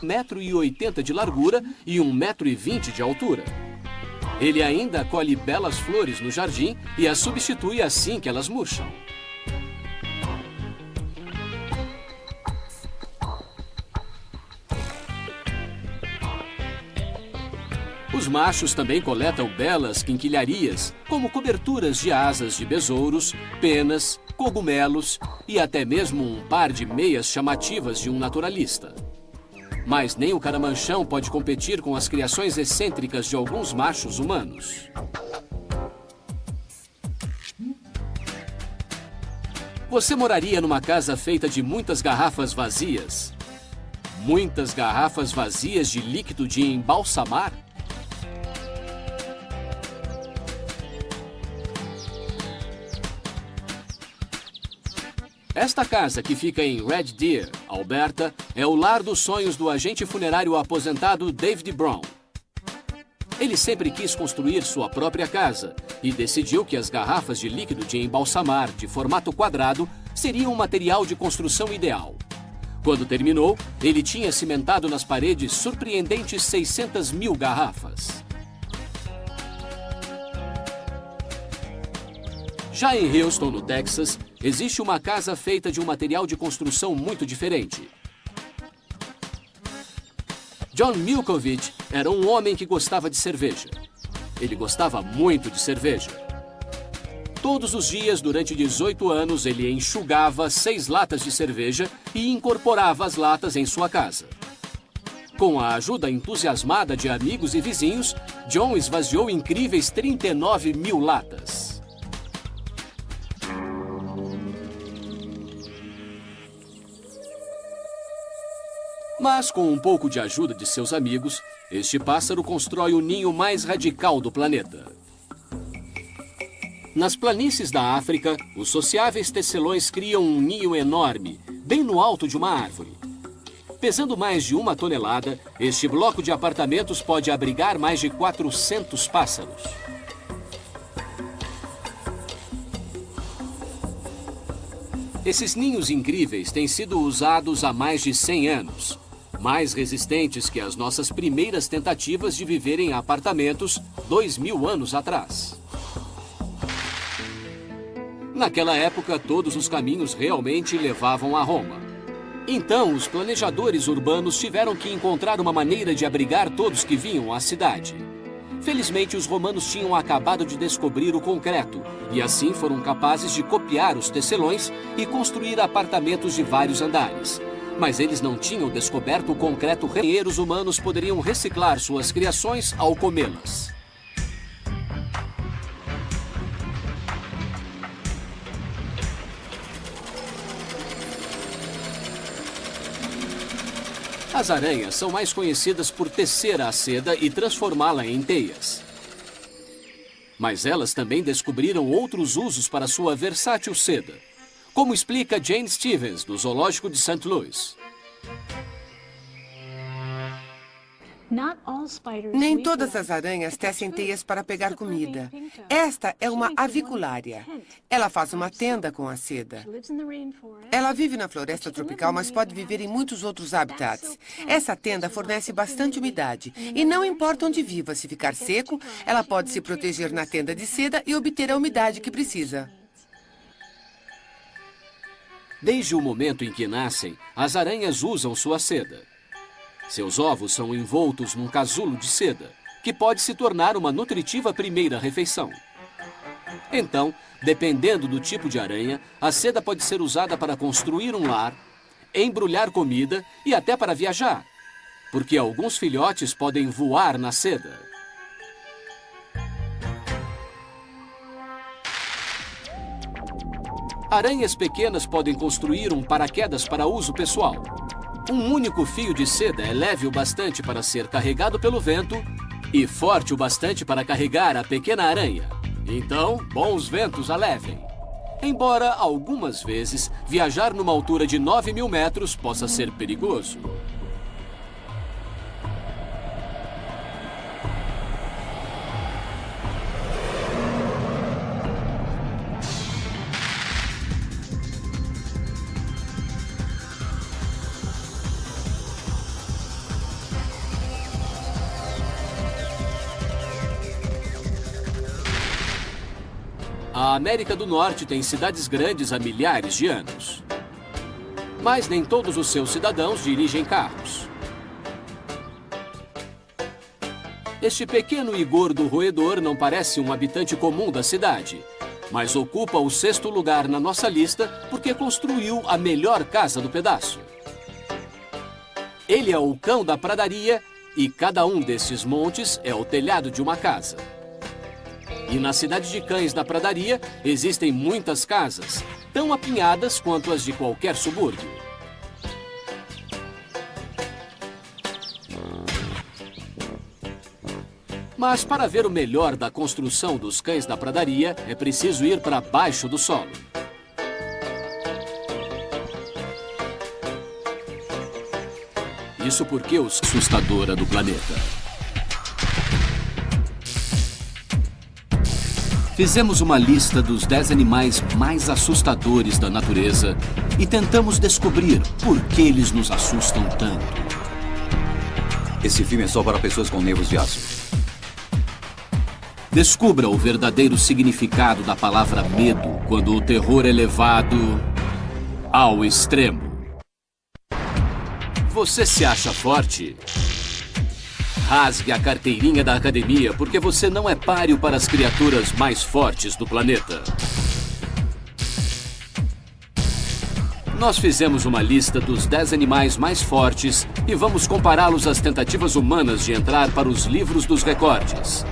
1,80 m de largura e 1,20 m de altura. Ele ainda colhe belas flores no jardim e as substitui assim que elas murcham. Os machos também coletam belas quinquilharias, como coberturas de asas de besouros, penas, cogumelos e até mesmo um par de meias chamativas de um naturalista. Mas nem o caramanchão pode competir com as criações excêntricas de alguns machos humanos. Você moraria numa casa feita de muitas garrafas vazias? muitas garrafas vazias de líquido de embalsamar? Esta casa, que fica em Red Deer, Alberta, é o lar dos sonhos do agente funerário aposentado David Brown. Ele sempre quis construir sua própria casa e decidiu que as garrafas de líquido de embalsamar de formato quadrado seriam o material de construção ideal. Quando terminou, ele tinha cimentado nas paredes surpreendentes 600 mil garrafas. Já em Houston, no Texas, existe uma casa feita de um material de construção muito diferente. John Milkovich era um homem que gostava de cerveja. Ele gostava muito de cerveja. Todos os dias, durante 18 anos, ele enxugava 6 latas de cerveja e incorporava as latas em sua casa. Com a ajuda entusiasmada de amigos e vizinhos, John esvaziou incríveis 39 mil latas. Mas, com um pouco de ajuda de seus amigos, este pássaro constrói o ninho mais radical do planeta. Nas planícies da África, os sociáveis tecelões criam um ninho enorme, bem no alto de uma árvore. Pesando mais de 1 tonelada, este bloco de apartamentos pode abrigar mais de 400 pássaros. Esses ninhos incríveis têm sido usados há mais de 100 anos. Mais resistentes que as nossas primeiras tentativas de viver em apartamentos 2000 anos atrás. Naquela época, todos os caminhos realmente levavam a Roma. Então, os planejadores urbanos tiveram que encontrar uma maneira de abrigar todos que vinham à cidade. Felizmente, os romanos tinham acabado de descobrir o concreto e assim foram capazes de copiar os tecelões e construir apartamentos de vários andares. Mas eles não tinham descoberto o concreto. Engenheiros humanos poderiam reciclar suas criações ao comê-las. As aranhas são mais conhecidas por tecer a seda e transformá-la em teias. Mas elas também descobriram outros usos para sua versátil seda, como explica Jane Stevens, do Zoológico de St. Louis. Nem todas as aranhas tecem teias para pegar comida. Esta é uma aviculária. Ela faz uma tenda com a seda. Ela vive na floresta tropical, mas pode viver em muitos outros habitats. Essa tenda fornece bastante umidade. E não importa onde viva, se ficar seco, ela pode se proteger na tenda de seda e obter a umidade que precisa. Desde o momento em que nascem, as aranhas usam sua seda. Seus ovos são envoltos num casulo de seda, que pode se tornar uma nutritiva primeira refeição. Então, dependendo do tipo de aranha, a seda pode ser usada para construir um lar, embrulhar comida e até para viajar, porque alguns filhotes podem voar na seda. Aranhas pequenas podem construir um paraquedas para uso pessoal. Um único fio de seda é leve o bastante para ser carregado pelo vento e forte o bastante para carregar a pequena aranha. Então, bons ventos a levem. Embora, algumas vezes, viajar numa altura de 9.000 metros possa ser perigoso. A América do Norte tem cidades grandes há milhares de anos. Mas nem todos os seus cidadãos dirigem carros. Este pequeno e gordo roedor não parece um habitante comum da cidade, mas ocupa o 6º lugar na nossa lista porque construiu a melhor casa do pedaço. Ele é o cão da pradaria e cada um desses montes é o telhado de uma casa. E na cidade de Cães da Pradaria existem muitas casas, tão apinhadas quanto as de qualquer subúrbio. Mas para ver o melhor da construção dos cães da pradaria, é preciso ir para baixo do solo. Isso porque o assustadora do planeta. Fizemos uma lista dos 10 animais mais assustadores da natureza e tentamos descobrir por que eles nos assustam tanto. Esse filme é só para pessoas com nervos de aço. Descubra o verdadeiro significado da palavra medo quando o terror é levado ao extremo. Você se acha forte? Rasgue a carteirinha da academia, porque você não é páreo para as criaturas mais fortes do planeta. Nós fizemos uma lista dos 10 animais mais fortes e vamos compará-los às tentativas humanas de entrar para os livros dos recordes.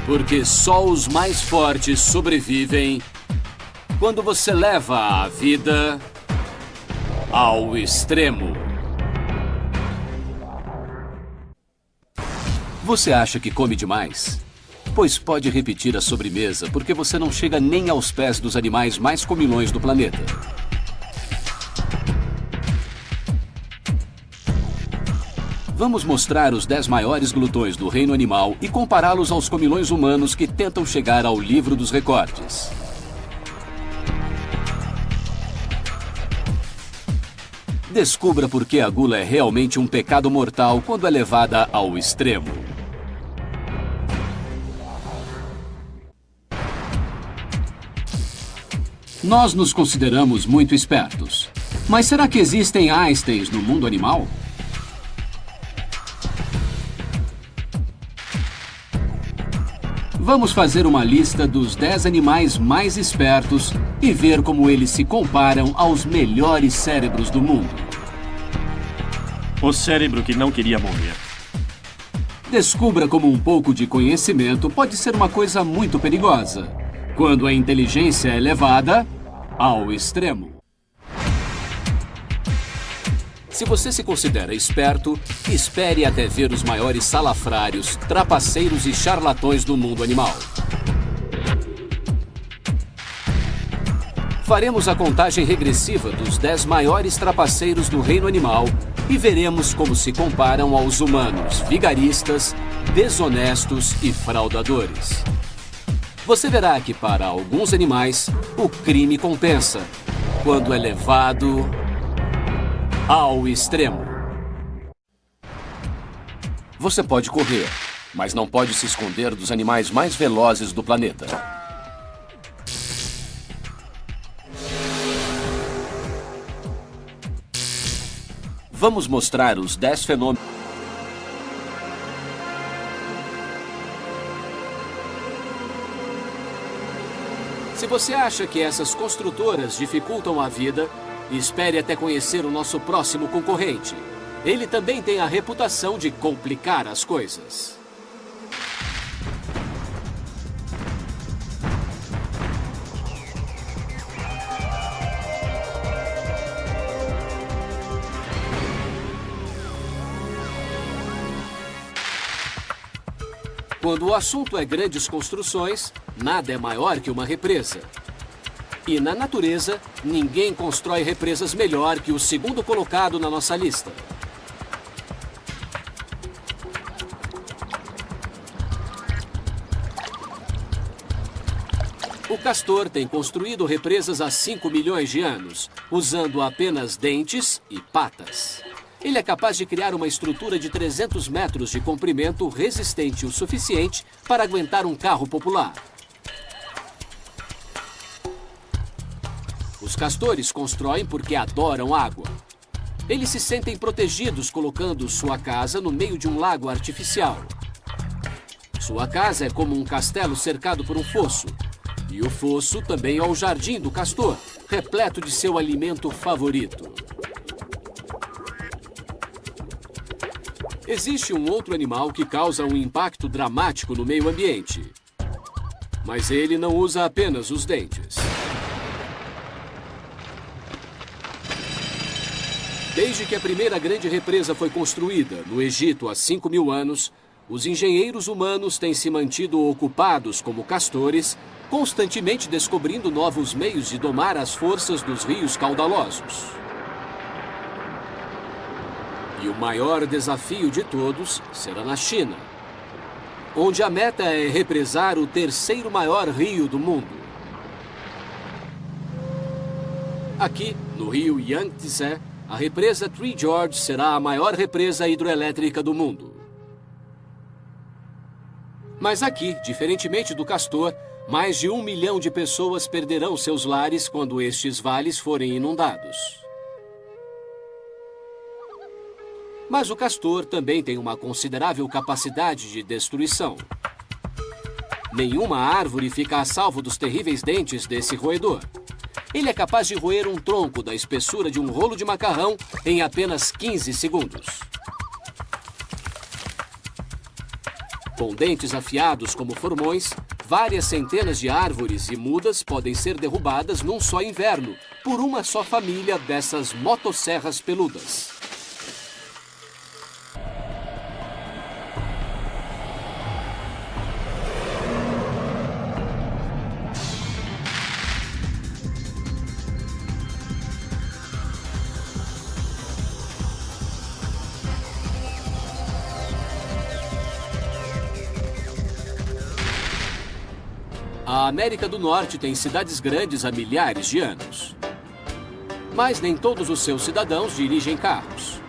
Porque só os mais fortes sobrevivem quando você leva a vida ao extremo. Você acha que come demais? Pois pode repetir a sobremesa, porque você não chega nem aos pés dos animais mais comilões do planeta. Vamos mostrar os 10 maiores glutões do reino animal e compará-los aos comilões humanos que tentam chegar ao livro dos recordes. Descubra por que a gula é realmente um pecado mortal quando é levada ao extremo. Nós nos consideramos muito espertos. Mas será que existem Einsteins no mundo animal? Vamos fazer uma lista dos 10 animais mais espertos e ver como eles se comparam aos melhores cérebros do mundo. O cérebro que não queria morrer. Descubra como um pouco de conhecimento pode ser uma coisa muito perigosa, quando a inteligência é levada ao extremo. Se você se considera esperto, espere até ver os maiores salafrários, trapaceiros e charlatões do mundo animal. Faremos a contagem regressiva dos 10 maiores trapaceiros do reino animal e veremos como se comparam aos humanos vigaristas, desonestos e fraudadores. Você verá que para alguns animais, o crime compensa quando é levado ao extremo. Você pode correr, mas não pode se esconder dos animais mais velozes do planeta. Vamos mostrar os 10 fenômenos. Se você acha que essas construtoras dificultam a vida, espere até conhecer o nosso próximo concorrente. Ele também tem a reputação de complicar as coisas. Quando o assunto é grandes construções, nada é maior que uma represa. E na natureza, ninguém constrói represas melhor que o segundo colocado na nossa lista. O castor tem construído represas há 5 milhões de anos, usando apenas dentes e patas. Ele é capaz de criar uma estrutura de 300 metros de comprimento resistente o suficiente para aguentar um carro popular. Os castores constroem porque adoram água. Eles se sentem protegidos colocando sua casa no meio de um lago artificial. Sua casa é como um castelo cercado por um fosso. E o fosso também é o jardim do castor, repleto de seu alimento favorito. Existe um outro animal que causa um impacto dramático no meio ambiente. Mas ele não usa apenas os dentes. Desde que a primeira grande represa foi construída no Egito há 5.000 anos, os engenheiros humanos têm se mantido ocupados como castores, constantemente descobrindo novos meios de domar as forças dos rios caudalosos. E o maior desafio de todos será na China, onde a meta é represar o terceiro maior rio do mundo. Aqui, no rio Yangtze, a represa Three Gorges será a maior represa hidroelétrica do mundo. Mas aqui, diferentemente do Castor, mais de 1 milhão de pessoas perderão seus lares quando estes vales forem inundados. Mas o Castor também tem uma considerável capacidade de destruição. Nenhuma árvore fica a salvo dos terríveis dentes desse roedor. Ele é capaz de roer um tronco da espessura de um rolo de macarrão em apenas 15 segundos. Com dentes afiados como formões, várias centenas de árvores e mudas podem ser derrubadas num só inverno por uma só família dessas motosserras peludas. A América do Norte tem cidades grandes há milhares de anos. Mas nem todos os seus cidadãos dirigem carros.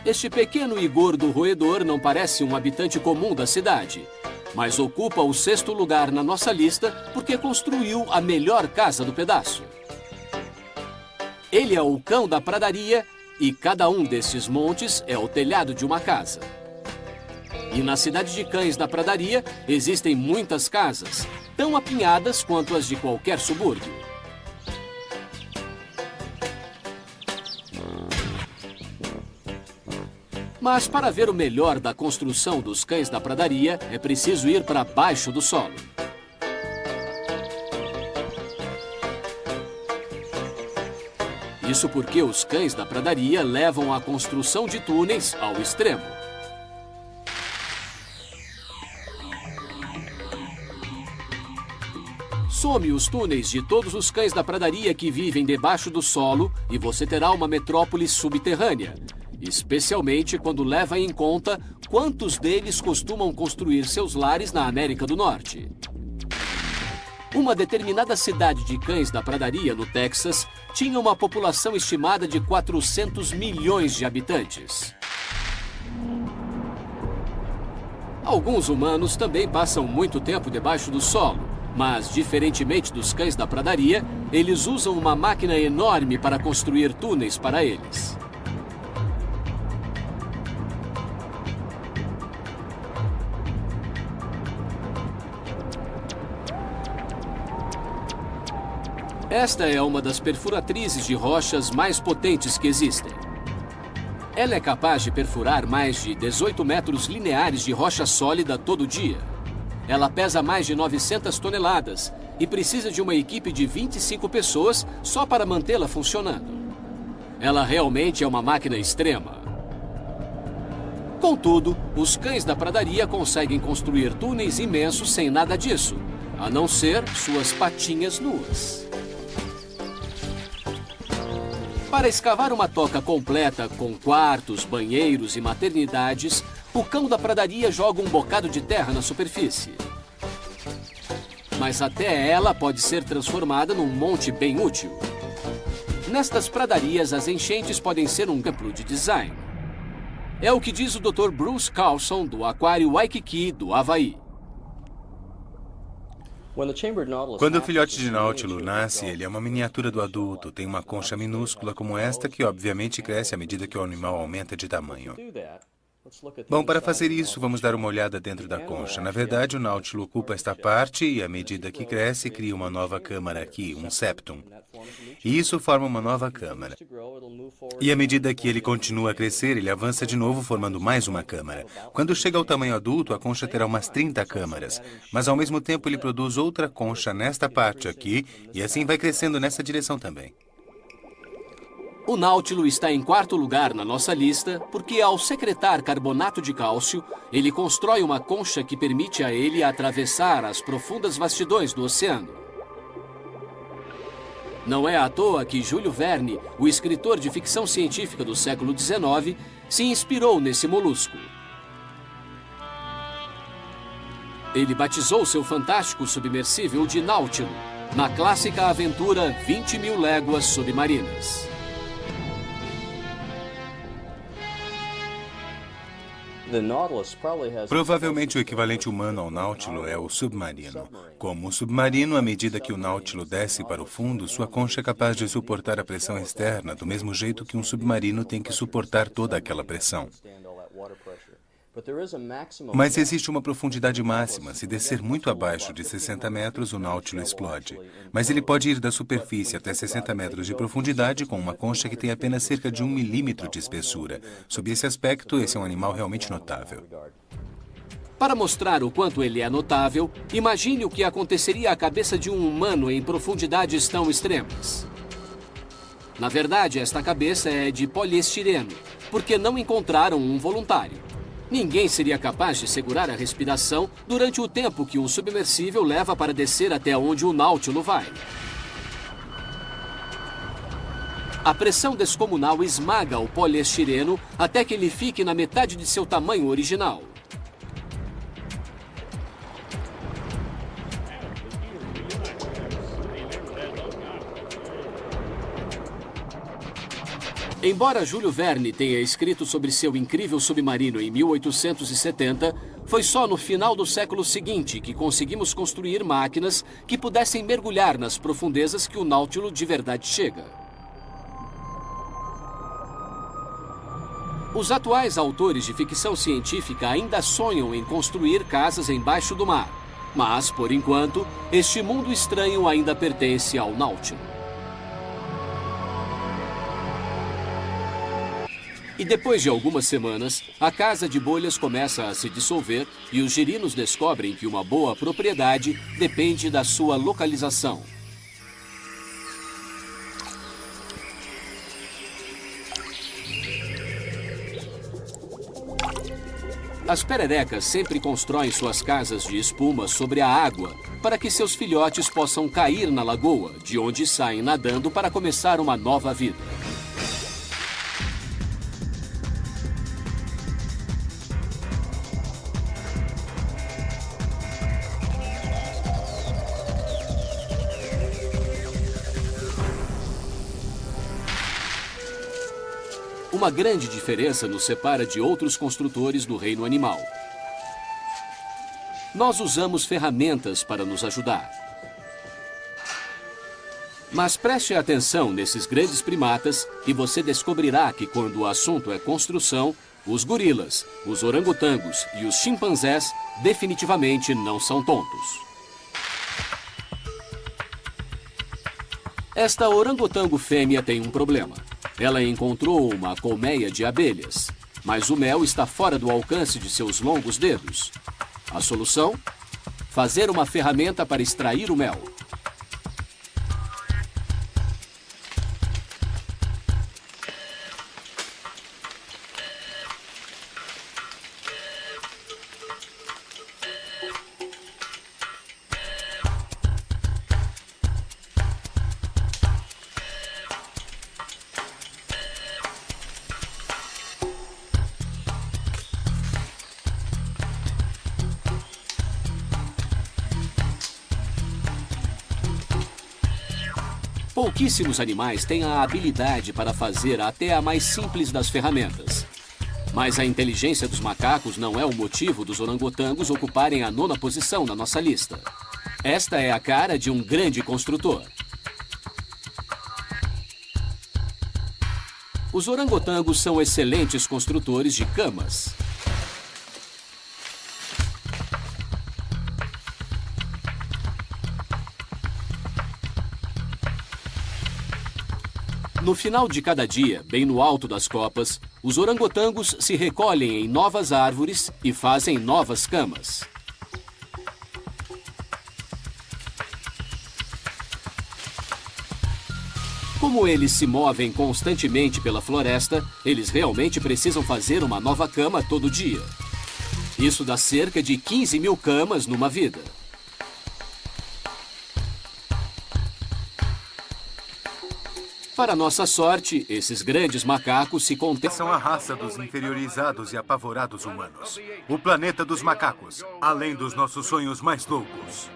Este pequeno e gordo roedor não parece um habitante comum da cidade, mas ocupa o 6º lugar na nossa lista porque construiu a melhor casa do pedaço. Ele é o cão da pradaria e cada um desses montes é o telhado de uma casa. E na cidade de Cães da Pradaria existem muitas casas, tão apinhadas quanto as de qualquer subúrbio. Mas para ver o melhor da construção dos Cães da Pradaria, é preciso ir para baixo do solo. Isso porque os Cães da Pradaria levam a construção de túneis ao extremo. Some os túneis de todos os cães da pradaria que vivem debaixo do solo e você terá uma metrópole subterrânea, especialmente quando leva em conta quantos deles costumam construir seus lares na América do Norte. Uma determinada cidade de cães da pradaria, no Texas, tinha uma população estimada de 400 milhões de habitantes. Alguns humanos também passam muito tempo debaixo do solo. Mas, diferentemente dos cães da pradaria, eles usam uma máquina enorme para construir túneis para eles. Esta é uma das perfuratrizes de rochas mais potentes que existem. Ela é capaz de perfurar mais de 18 metros lineares de rocha sólida todo dia. Ela pesa mais de 900 toneladas e precisa de uma equipe de 25 pessoas só para mantê-la funcionando. Ela realmente é uma máquina extrema. Contudo, os cães da pradaria conseguem construir túneis imensos sem nada disso, a não ser suas patinhas nuas. Para escavar uma toca completa com quartos, banheiros e maternidades, o cão da pradaria joga um bocado de terra na superfície. Mas até ela pode ser transformada num monte bem útil. Nestas pradarias, as enchentes podem ser um exemplo de design. É o que diz o Dr. Bruce Carlson, do Aquário Waikiki, do Havaí. Quando o filhote de Náutilo nasce, ele é uma miniatura do adulto, tem uma concha minúscula como esta, que obviamente cresce à medida que o animal aumenta de tamanho. Bom, para fazer isso, vamos dar uma olhada dentro da concha. Na verdade, o Náutilo ocupa esta parte e, à medida que cresce, cria uma nova câmara aqui, um septum. E isso forma uma nova câmara. E à medida que ele continua a crescer, ele avança de novo, formando mais uma câmara. Quando chega ao tamanho adulto, a concha terá umas 30 câmaras. Mas, ao mesmo tempo, ele produz outra concha nesta parte aqui, e assim vai crescendo nessa direção também. O Náutilo está em quarto lugar na nossa lista porque, ao secretar carbonato de cálcio, ele constrói uma concha que permite a ele atravessar as profundas vastidões do oceano. Não é à toa que Júlio Verne, o escritor de ficção científica do século XIX, se inspirou nesse molusco. Ele batizou seu fantástico submersível de Náutilo, na clássica aventura 20.000 Léguas Submarinas. Provavelmente o equivalente humano ao Náutilo é o submarino. Como o submarino, à medida que o Náutilo desce para o fundo, sua concha é capaz de suportar a pressão externa, do mesmo jeito que um submarino tem que suportar toda aquela pressão. Mas existe uma profundidade máxima. Se descer muito abaixo de 60 metros, o Náutilo explode. Mas ele pode ir da superfície até 60 metros de profundidade com uma concha que tem apenas cerca de 1 milímetro de espessura. Sob esse aspecto, esse é um animal realmente notável. Para mostrar o quanto ele é notável, imagine o que aconteceria à cabeça de um humano em profundidades tão extremas. Na verdade, esta cabeça é de poliestireno, porque não encontraram um voluntário. Ninguém seria capaz de segurar a respiração durante o tempo que um submersível leva para descer até onde o Náutilo vai. A pressão descomunal esmaga o poliestireno até que ele fique na metade de seu tamanho original. Embora Júlio Verne tenha escrito sobre seu incrível submarino em 1870, foi só no final do século seguinte que conseguimos construir máquinas que pudessem mergulhar nas profundezas que o Náutilo de verdade chega. Os atuais autores de ficção científica ainda sonham em construir casas embaixo do mar, mas, por enquanto, este mundo estranho ainda pertence ao Náutilo. E depois de algumas semanas, a casa de bolhas começa a se dissolver e os girinos descobrem que uma boa propriedade depende da sua localização. As pererecas sempre constroem suas casas de espuma sobre a água para que seus filhotes possam cair na lagoa, de onde saem nadando para começar uma nova vida. Uma grande diferença nos separa de outros construtores do reino animal. Nós usamos ferramentas para nos ajudar. Mas preste atenção nesses grandes primatas e você descobrirá que quando o assunto é construção, os gorilas, os orangotangos e os chimpanzés definitivamente não são tontos. Esta orangotango fêmea tem um problema. Ela encontrou uma colmeia de abelhas, mas o mel está fora do alcance de seus longos dedos. A solução? Fazer uma ferramenta para extrair o mel. Pouquíssimos animais têm a habilidade para fazer até a mais simples das ferramentas. Mas a inteligência dos macacos não é o motivo dos orangotangos ocuparem a 9ª posição na nossa lista. Esta é a cara de um grande construtor. Os orangotangos são excelentes construtores de camas. No final de cada dia, bem no alto das copas, os orangotangos se recolhem em novas árvores e fazem novas camas. Como eles se movem constantemente pela floresta, eles realmente precisam fazer uma nova cama todo dia. Isso dá cerca de 15 mil camas numa vida. Para nossa sorte, esses grandes macacos se contêm... São a raça dos inferiorizados e apavorados humanos. O planeta dos macacos, além dos nossos sonhos mais loucos.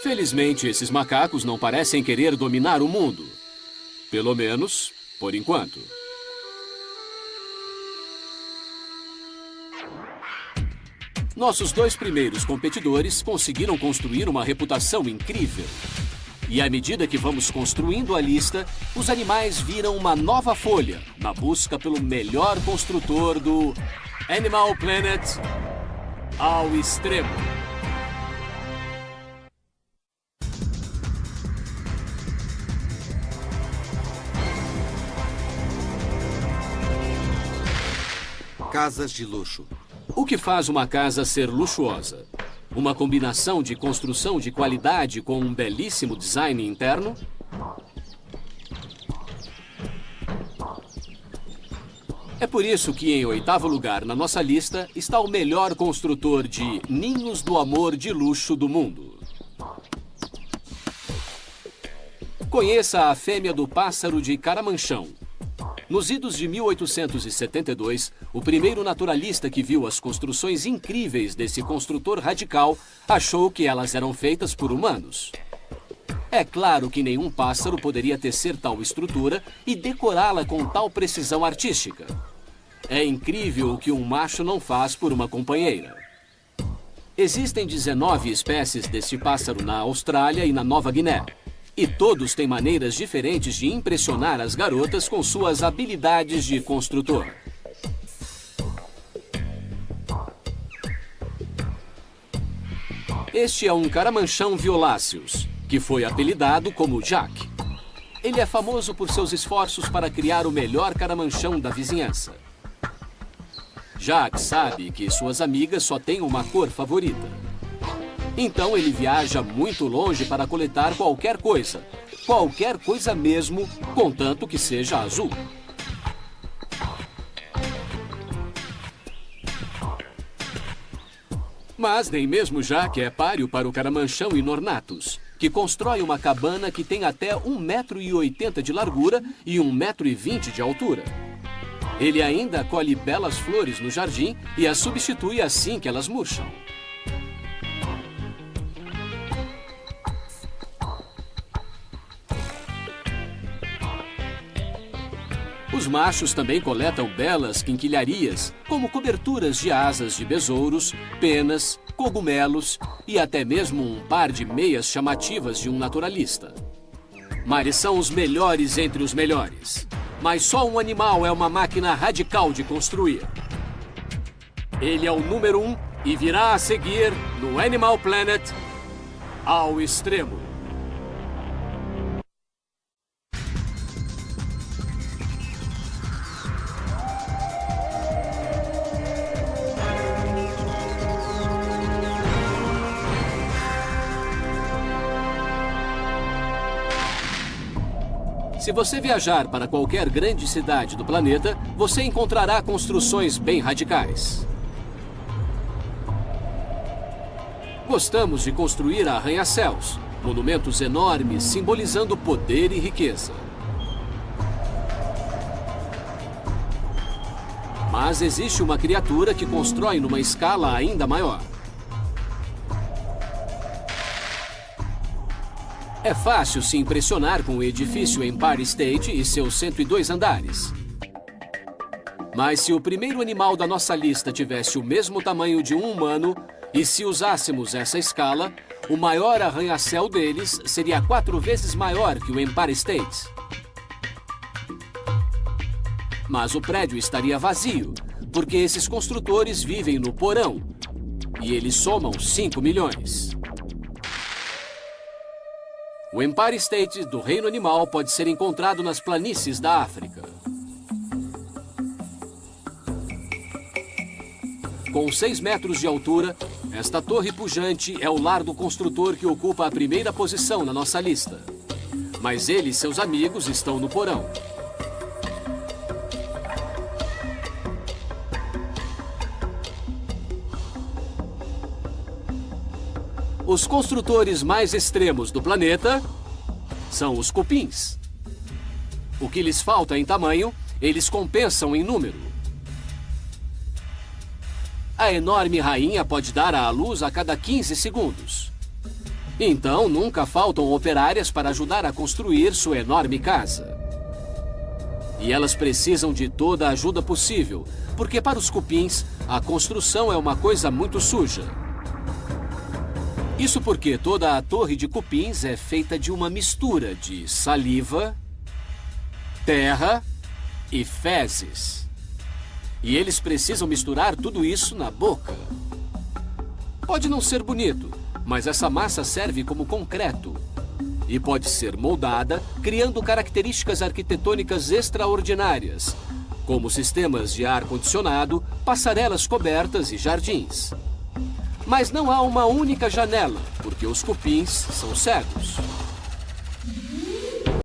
Felizmente, esses macacos não parecem querer dominar o mundo. Pelo menos, por enquanto. Nossos dois primeiros competidores conseguiram construir uma reputação incrível. E à medida que vamos construindo a lista, os animais viram uma nova folha na busca pelo melhor construtor do Animal Planet ao extremo. Casas de luxo. O que faz uma casa ser luxuosa? Uma combinação de construção de qualidade com um belíssimo design interno? É por isso que em 8º lugar na nossa lista está o melhor construtor de ninhos do amor de luxo do mundo. Conheça a fêmea do pássaro de caramanchão. Nos idos de 1872, o primeiro naturalista que viu as construções incríveis desse construtor radical achou que elas eram feitas por humanos. É claro que nenhum pássaro poderia tecer tal estrutura e decorá-la com tal precisão artística. É incrível o que um macho não faz por uma companheira. Existem 19 espécies deste pássaro na Austrália e na Nova Guiné. E todos têm maneiras diferentes de impressionar as garotas com suas habilidades de construtor. Este é um caramanchão violáceos, que foi apelidado como Jack. Ele é famoso por seus esforços para criar o melhor caramanchão da vizinhança. Jack sabe que suas amigas só têm uma cor favorita. Então ele viaja muito longe para coletar qualquer coisa mesmo, contanto que seja azul. Mas nem mesmo Jack é páreo para o caramanchão Inornatus, que constrói uma cabana que tem até 1,80 m de largura e 1,20 m de altura. Ele ainda colhe belas flores no jardim e as substitui assim que elas murcham. Os machos também coletam belas quinquilharias, como coberturas de asas de besouros, penas, cogumelos e até mesmo um par de meias chamativas de um naturalista. Mas são os melhores entre os melhores. Mas só um animal é uma máquina radical de construir. Ele é o número 1 e virá a seguir no Animal Planet ao extremo. Se você viajar para qualquer grande cidade do planeta, você encontrará construções bem radicais. Gostamos de construir arranha-céus, monumentos enormes simbolizando poder e riqueza. Mas existe uma criatura que constrói numa escala ainda maior. É fácil se impressionar com o edifício Empire State e seus 102 andares. Mas se o primeiro animal da nossa lista tivesse o mesmo tamanho de um humano, e se usássemos essa escala, o maior arranha-céu deles seria 4 vezes maior que o Empire State. Mas o prédio estaria vazio, porque esses construtores vivem no porão, e eles somam 5 milhões. O Empire State do Reino Animal pode ser encontrado nas planícies da África. Com 6 metros de altura, Esta torre pujante é o lar do construtor que ocupa a primeira posição na nossa lista. Mas ele e seus amigos estão no porão. Os construtores mais extremos do planeta são os cupins. O que lhes falta em tamanho, eles compensam em número. A enorme rainha pode dar à luz a cada 15 segundos. Então, nunca faltam operárias para ajudar a construir sua enorme casa. E elas precisam de toda a ajuda possível, porque para os cupins, a construção é uma coisa muito suja. Isso porque toda a torre de cupins é feita de uma mistura de saliva, terra e fezes. E eles precisam misturar tudo isso na boca. Pode não ser bonito, mas essa massa serve como concreto. E pode ser moldada, criando características arquitetônicas extraordinárias, como sistemas de ar-condicionado, passarelas cobertas e jardins. Mas não há uma única janela, porque os cupins são cegos.